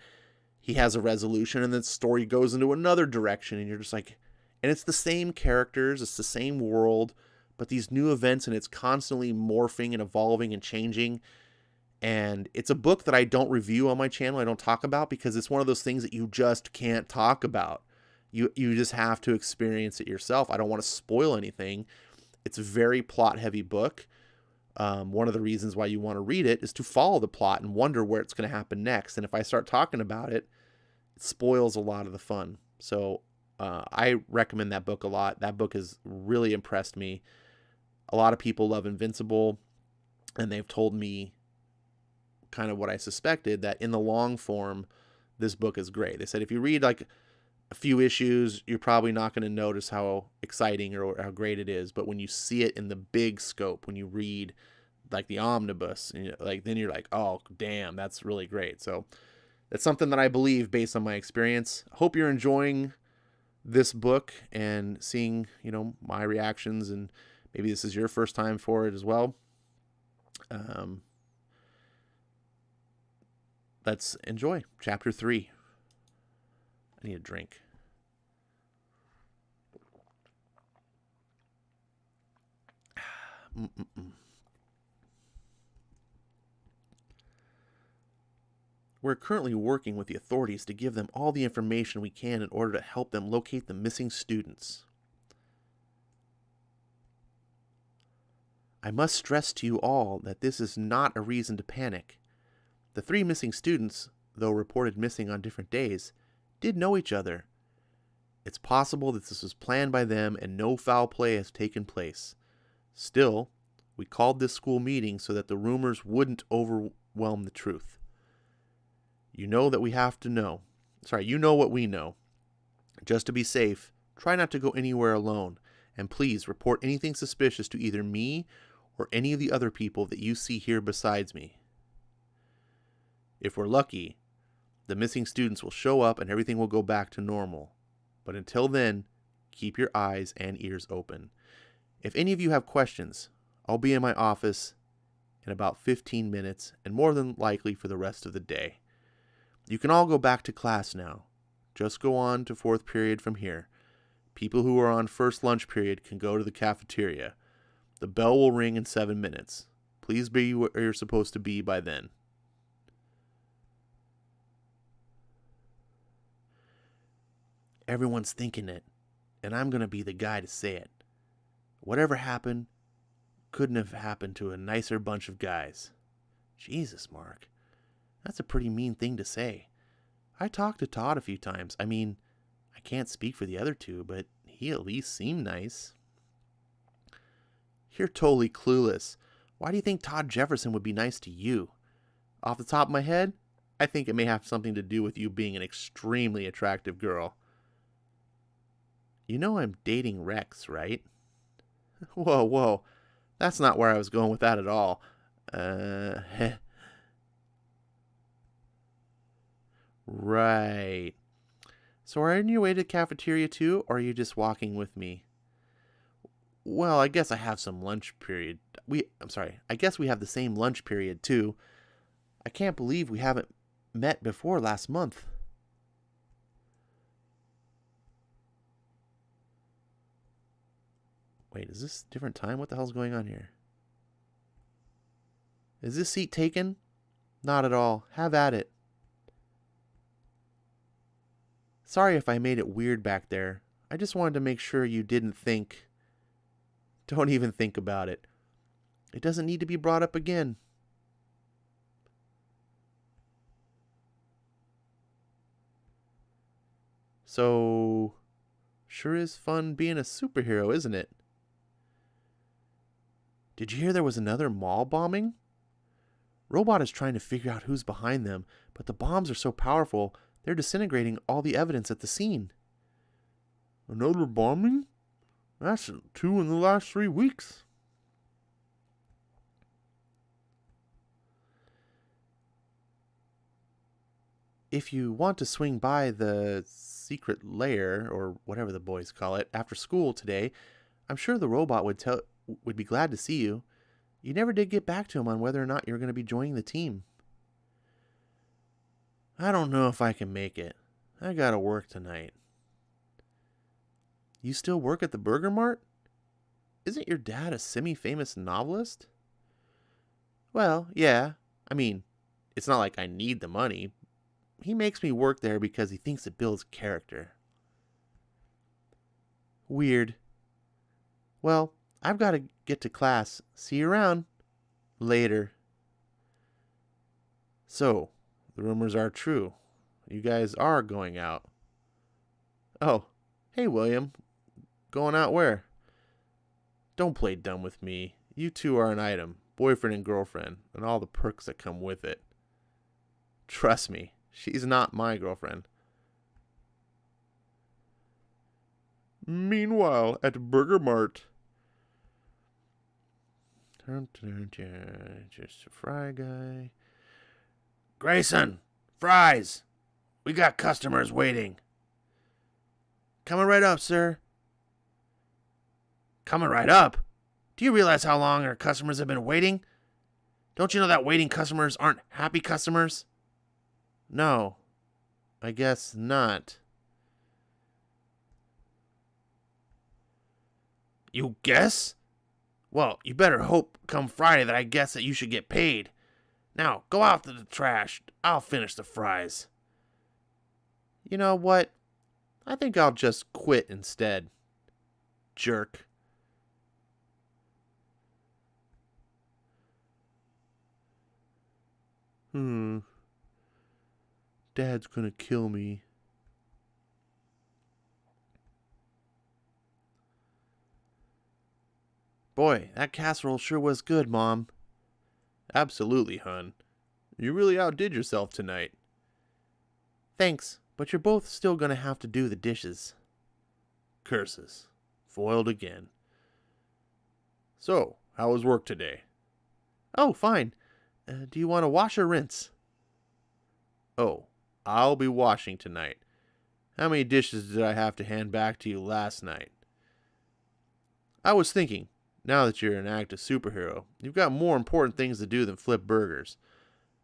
Speaker 1: he has a resolution, and then the story goes into another direction, and you're just like, and it's the same characters, it's the same world, but these new events, and it's constantly morphing and evolving and changing. And it's a book that I don't review on my channel. I don't talk about because it's one of those things that you just can't talk about. You just have to experience it yourself. I don't want to spoil anything. It's a very plot-heavy book. One of the reasons why you want to read it is to follow the plot and wonder where it's going to happen next. And if I start talking about it, it spoils a lot of the fun. So I recommend that book a lot. That book has really impressed me. A lot of people love Invincible, and they've told me kind of what I suspected, that in the long form, this book is great. They said if you read like a few issues, you're probably not going to notice how exciting or how great it is. But when you see it in the big scope, when you read like the omnibus, and like then you're like, oh, damn, that's really great. So that's something that I believe based on my experience. Hope you're enjoying this book and seeing, my reactions, and maybe this is your first time for it as well. Let's enjoy chapter 3. I need a drink. We're currently working with the authorities to give them all the information we can in order to help them locate the missing students. I must stress to you all that this is not a reason to panic. The 3 missing students, though reported missing on different days, did know each other. It's possible that this was planned by them and no foul play has taken place. Still, we called this school meeting so that the rumors wouldn't overwhelm the truth. You know what we know. Just to be safe, try not to go anywhere alone, and please report anything suspicious to either me or any of the other people that you see here besides me. If we're lucky, the missing students will show up and everything will go back to normal. But until then, keep your eyes and ears open. If any of you have questions, I'll be in my office in about 15 minutes, and more than likely for the rest of the day. You can all go back to class now. Just go on to 4th period from here. People who are on first lunch period can go to the cafeteria. The bell will ring in 7 minutes. Please be where you're supposed to be by then. Everyone's thinking it, and I'm going to be the guy to say it. Whatever happened couldn't have happened to a nicer bunch of guys. Jesus, Mark. That's a pretty mean thing to say. I talked to Todd a few times. I mean, I can't speak for the other 2, but he at least seemed nice. You're totally clueless. Why do you think Todd Jefferson would be nice to you? Off the top of my head, I think it may have something to do with you being an extremely attractive girl. You know I'm dating Rex, right? Whoa. That's not where I was going with that at all. Right. So are you on your way to the cafeteria too, or are you just walking with me? Well, I guess I have some lunch period. I guess we have the same lunch period too. I can't believe we haven't met before last month. Wait, is this different time? What the hell's going on here? Is this seat taken? Not at all. Have at it. Sorry if I made it weird back there. I just wanted to make sure you didn't think. Don't even think about it. It doesn't need to be brought up again. So, sure is fun being a superhero, isn't it? Did you hear there was another mall bombing? Robot is trying to figure out who's behind them, but the bombs are so powerful, they're disintegrating all the evidence at the scene. Another bombing? That's 2 in the last 3 weeks. If you want to swing by the secret lair, or whatever the boys call it, after school today, I'm sure the robot would be glad to see you. You never did get back to him on whether or not you're going to be joining the team. I don't know if I can make it. I gotta work tonight. You still work at the Burger Mart? Isn't your dad a semi-famous novelist? Well, yeah. I mean, it's not like I need the money. He makes me work there because he thinks it builds character. Weird. Well, I've got to get to class. See you around. Later. So, the rumors are true. You guys are going out. Oh, hey William. Going out where? Don't play dumb with me. You two are an item. Boyfriend and girlfriend. And all the perks that come with it. Trust me. She's not my girlfriend. Meanwhile, at Burger Mart. Just a fry guy. Grayson! Fries! We got customers waiting. Coming right up, sir. Coming right up? Do you realize how long our customers have been waiting? Don't you know that waiting customers aren't happy customers? No, I guess not. You guess? Well, you better hope come Friday that I guess that you should get paid. Now, go out to the trash. I'll finish the fries. You know what? I think I'll just quit instead. Jerk. Dad's gonna kill me. Boy, that casserole sure was good, Mom. Absolutely, hun. You really outdid yourself tonight. Thanks, but you're both still gonna have to do the dishes. Curses. Foiled again. So, how was work today? Oh, fine. Do you want to wash or rinse? Oh, I'll be washing tonight. How many dishes did I have to hand back to you last night? I was thinking, now that you're an active superhero, you've got more important things to do than flip burgers.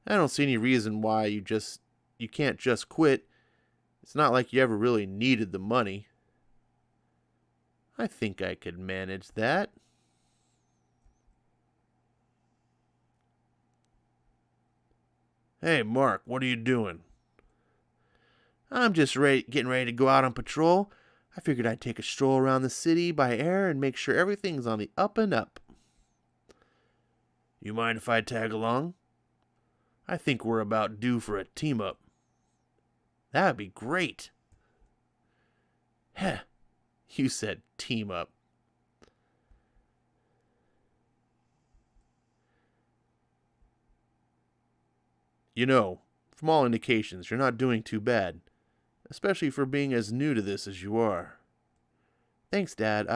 Speaker 1: I don't see any reason why you can't just quit. It's not like you ever really needed the money. I think I could manage that. Hey, Mark, what are you doing? I'm just getting ready to go out on patrol. I figured I'd take a stroll around the city by air and make sure everything's on the up and up. You mind if I tag along? I think we're about due for a team-up. That'd be great. Heh, you said team-up. You know, from all indications, you're not doing too bad. Especially for being as new to this as you are. Thanks, Dad.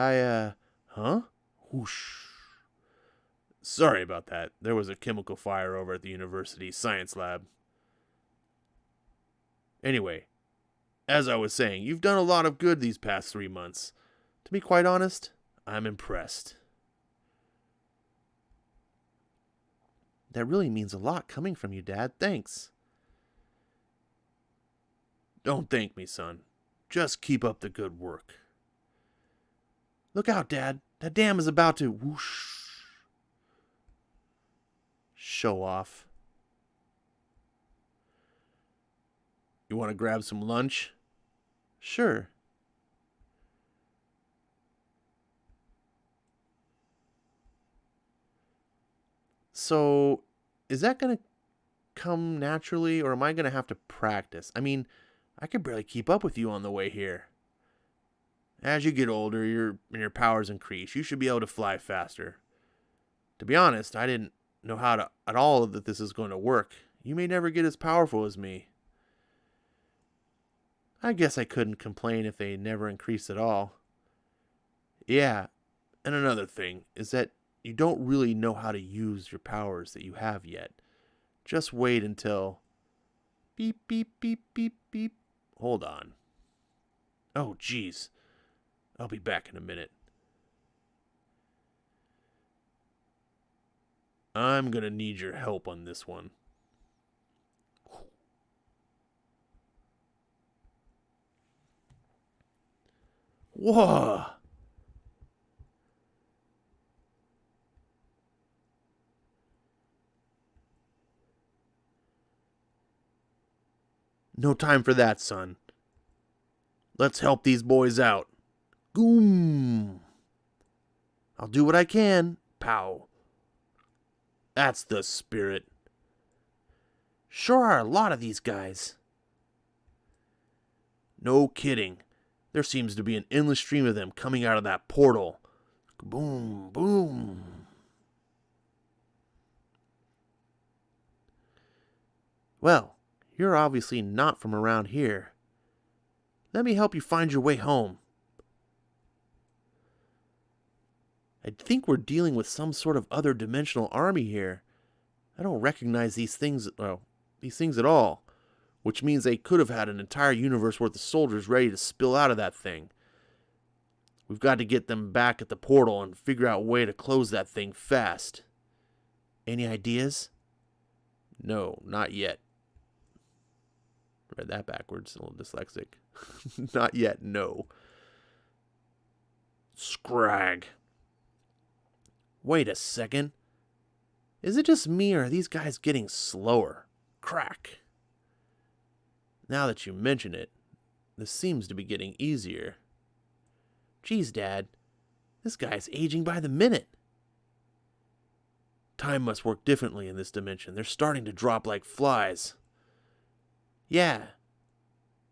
Speaker 1: Huh? Whoosh. Sorry about that. There was a chemical fire over at the university science lab. Anyway, as I was saying, you've done a lot of good these past 3 months. To be quite honest, I'm impressed. That really means a lot coming from you, Dad. Thanks. Don't thank me, son. Just keep up the good work. Look out, Dad. That dam is about to whoosh. Show off. You want to grab some lunch? Sure. So, is that going to come naturally, or am I going to have to practice? I mean, I could barely keep up with you on the way here. As you get older, your powers increase. You should be able to fly faster. To be honest, I didn't know how to at all that this is going to work. You may never get as powerful as me. I guess I couldn't complain if they never increased at all. Yeah, and another thing is that you don't really know how to use your powers that you have yet. Just wait until... Beep, beep, beep, beep, beep. Hold on. Oh, geez. I'll be back in a minute. I'm gonna need your help on this one. Whoa! No time for that, son. Let's help these boys out. Goom! I'll do what I can. Pow. That's the spirit. Sure are a lot of these guys. No kidding. There seems to be an endless stream of them coming out of that portal. Boom, boom. Well, you're obviously not from around here. Let me help you find your way home. I think we're dealing with some sort of other dimensional army here. I don't recognize these things at all, which means they could have had an entire universe worth of soldiers ready to spill out of that thing. We've got to get them back at the portal and figure out a way to close that thing fast. Any ideas? No, not yet. Read that backwards, a little dyslexic. Not yet, no. Scrag. Wait a second. Is it just me, or are these guys getting slower? Crack. Now that you mention it, this seems to be getting easier. Geez, Dad, this guy's aging by the minute. Time must work differently in this dimension. They're starting to drop like flies. Yeah,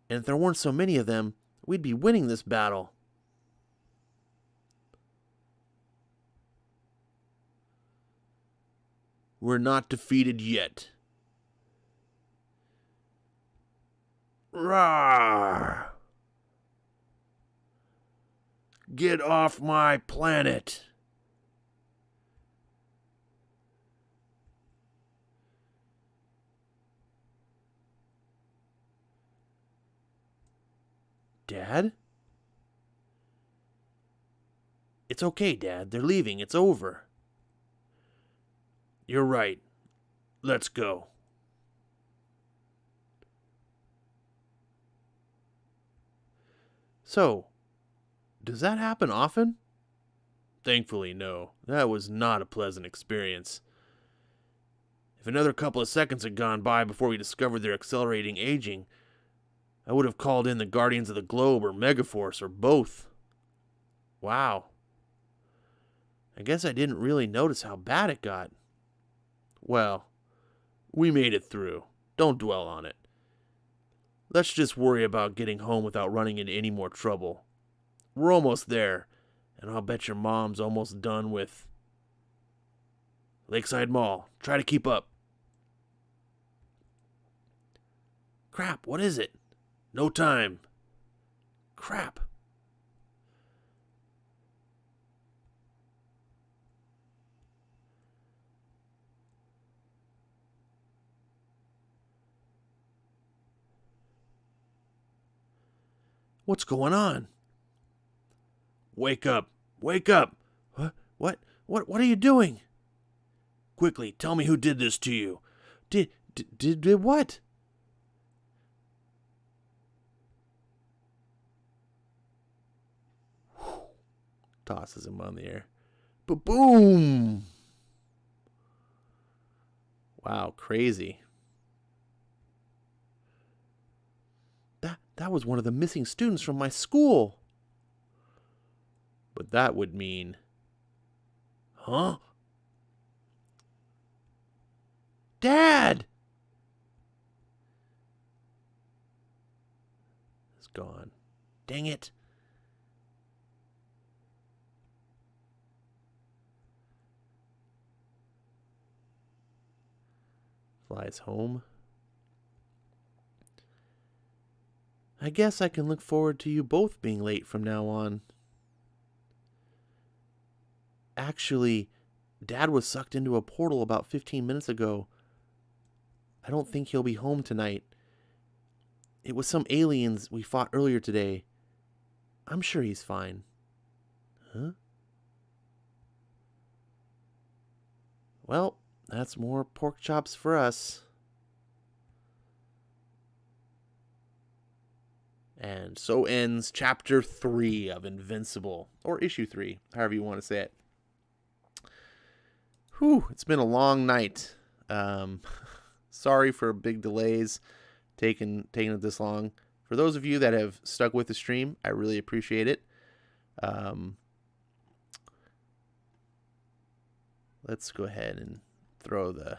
Speaker 1: and if there weren't so many of them, we'd be winning this battle. We're not defeated yet. Rawr! Get off my planet! Dad? It's okay, Dad. They're leaving. It's over. You're right. Let's go. So, does that happen often? Thankfully, no. That was not a pleasant experience. If another couple of seconds had gone by before we discovered their accelerating aging, I would have called in the Guardians of the Globe or Megaforce or both. Wow. I guess I didn't really notice how bad it got. Well, we made it through. Don't dwell on it. Let's just worry about getting home without running into any more trouble. We're almost there, and I'll bet your mom's almost done with Lakeside Mall. Try to keep up. Crap, what is it? No time. Crap. What's going on? Wake up. Wake up. What are you doing? Quickly, tell me who did this to you. Did what? Tosses him on the air. Ba-boom! Wow, crazy. That was one of the missing students from my school. But that would mean... Huh? Dad! It's gone. Dang it. Flies home. I guess I can look forward to you both being late from now on. Actually, Dad was sucked into a portal about 15 minutes ago. I don't think he'll be home tonight. It was some aliens we fought earlier today. I'm sure he's fine. Huh? Well, that's more pork chops for us. And so ends Chapter 3 of Invincible, or Issue 3, however you want to say it. Whew, it's been a long night. Sorry for big delays, taking it this long. For those of you that have stuck with the stream, I really appreciate it. Let's go ahead and throw the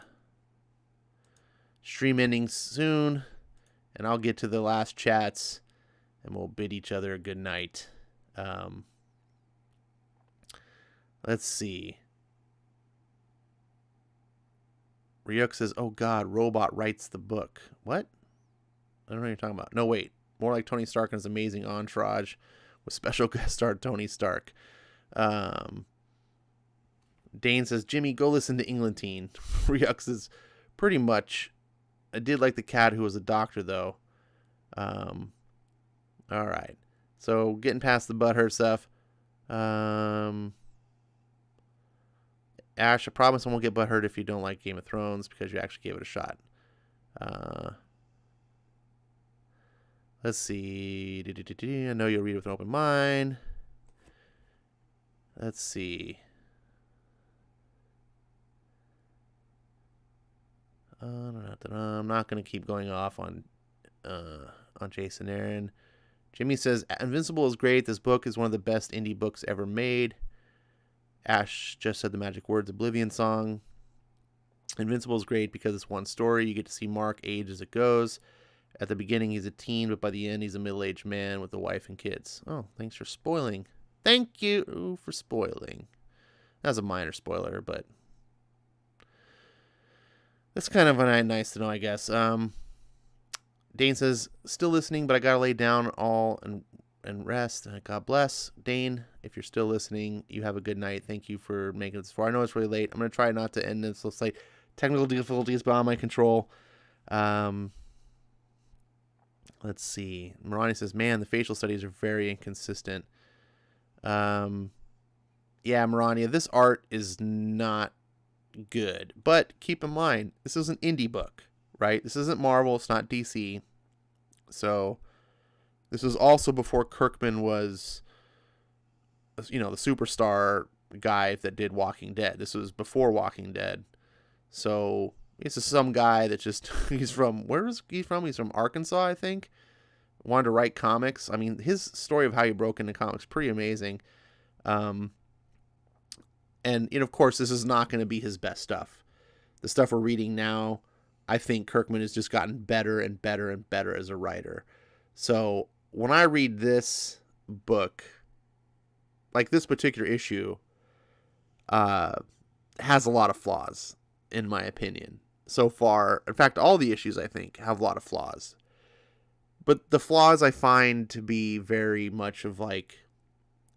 Speaker 1: stream ending soon, and I'll get to the last chats, and we'll bid each other a good night. Let's see. Ryuk says, oh God, Robot writes the book. What? I don't know what you're talking about. No, wait. More like Tony Stark and his amazing entourage with special guest star Tony Stark. Dane says, Jimmy, go listen to Englantine. Ryuk says, pretty much. I did like the cat who was a doctor, though. All right. So, getting past the butthurt stuff. Ash, I promise I won't get butthurt if you don't like Game of Thrones because you actually gave it a shot. Let's see. I know you'll read with an open mind. Let's see. I'm not going to keep going off on Jason Aaron. Jimmy says, Invincible is great. This book is one of the best indie books ever made. Ash just said the magic words Oblivion song. Invincible is great because it's one story. You get to see Mark age as it goes. At the beginning, he's a teen, but by the end, he's a middle-aged man with a wife and kids. Oh, thanks for spoiling. Thank you for spoiling. That was a minor spoiler, but that's kind of nice to know, I guess. Dane says, still listening, but I gotta lay down all and rest. God bless. Dane, if you're still listening, you have a good night. Thank you for making it this far. I know it's really late. I'm going to try not to end this. Looks like technical difficulties beyond my control. Let's see. Marani says, man, the facial studies are very inconsistent. Yeah, Marani, this art is not good. But keep in mind, this is an indie book, right? This isn't Marvel. It's not DC. So this was also before Kirkman was, the superstar guy that did Walking Dead. This was before Walking Dead. So this is some guy that just, he's from, where is he from? He's from Arkansas, I think. Wanted to write comics. I mean, his story of how he broke into comics, pretty amazing. And of course, this is not going to be his best stuff. The stuff we're reading now, I think Kirkman has just gotten better and better and better as a writer. So when I read this book, like this particular issue, has a lot of flaws, in my opinion. So far, in fact, all the issues, I think, have a lot of flaws. But the flaws I find to be very much of like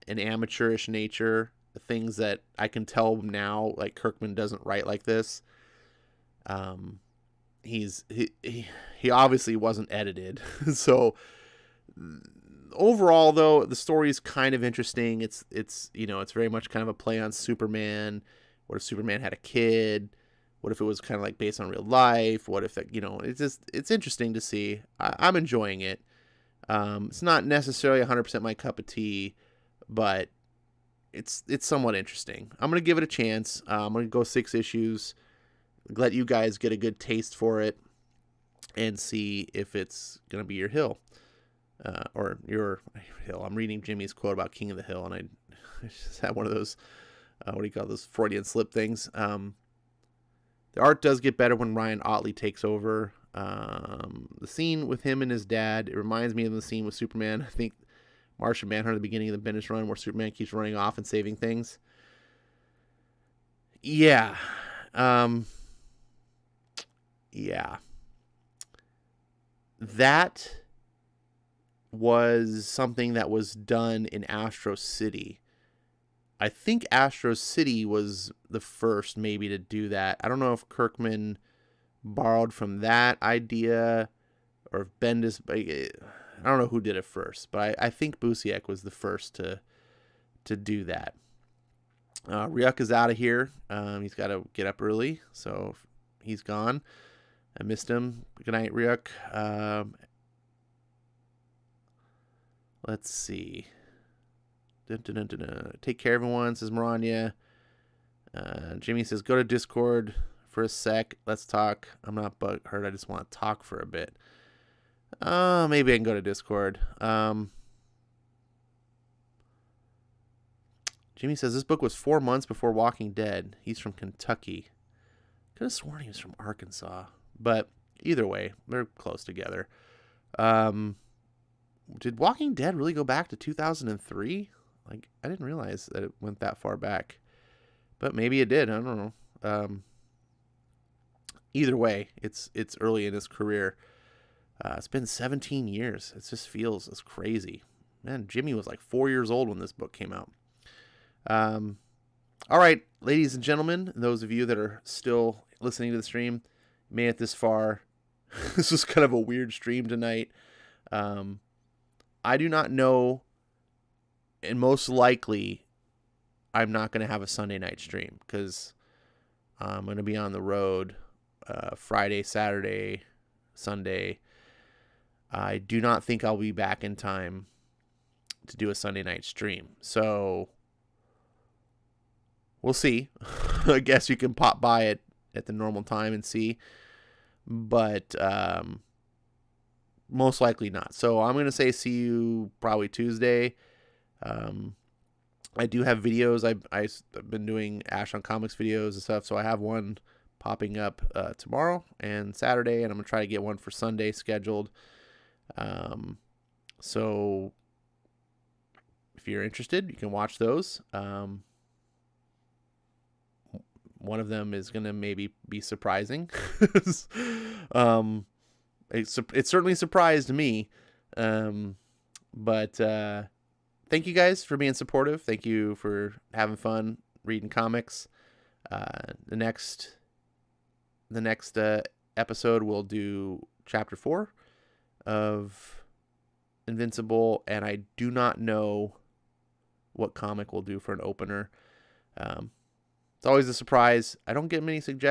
Speaker 1: an amateurish nature, things that I can tell now, like Kirkman doesn't write like this. He obviously wasn't edited. So overall, though, the story is kind of interesting. It's very much kind of a play on Superman. What if Superman had a kid? What if it was kind of like based on real life? What if it's interesting to see. I'm enjoying it. It's not necessarily 100% my cup of tea, but it's somewhat interesting. I'm going to give it a chance. I'm going to go 6 issues. let you guys get a good taste for it and see if it's going to be your hill. Or your hill. I'm reading Jimmy's quote about King of the Hill, and I just had one of those, what do you call those, Freudian slip things. The art does get better when Ryan Ottley takes over. The scene with him and his dad, it reminds me of the scene with Superman. I think Martian Manhunter at the beginning of the Bendis run, where Superman keeps running off and saving things. Yeah. Yeah. That was something that was done in Astro City. I think Astro City was the first maybe to do that. I don't know if Kirkman borrowed from that idea or if Bendis, I don't know who did it first, but I think Busiek was the first to do that. Ryuk is out of here. He's got to get up early, so he's gone. I missed him. Good night, Ryuk. Let's see. Take care, everyone, says Maranya. Jimmy says, go to Discord for a sec. Let's talk. I'm not butthurt. I just want to talk for a bit. Maybe I can go to Discord. Jimmy says, this book was 4 months before Walking Dead. He's from Kentucky. Could have sworn he was from Arkansas. But either way, they're close together. Did Walking Dead really go back to 2003? Like, I didn't realize that it went that far back. But maybe it did. I don't know. Either way, it's early in his career. It's been 17 years. It just feels it's crazy. Man, Jimmy was like 4 years old when this book came out. All right, ladies and gentlemen, those of you that are still listening to the stream, made it this far. This was kind of a weird stream tonight. I do not know, and most likely I'm not going to have a Sunday night stream because I'm going to be on the road Friday, Saturday, Sunday. I do not think I'll be back in time to do a Sunday night stream. So we'll see. I guess you can pop by it at the normal time and see. But most likely not. So I'm going to say see you probably Tuesday. I do have videos. I've been doing Ash on Comics videos and stuff. So I have one popping up tomorrow and Saturday. And I'm going to try to get one for Sunday scheduled. So if you're interested, you can watch those. One of them is going to maybe be surprising. It certainly surprised me. But thank you guys for being supportive. Thank you for having fun reading comics. The next episode we'll do chapter 4 of Invincible, and I do not know what comic we'll do for an opener. It's always a surprise. I don't get many suggestions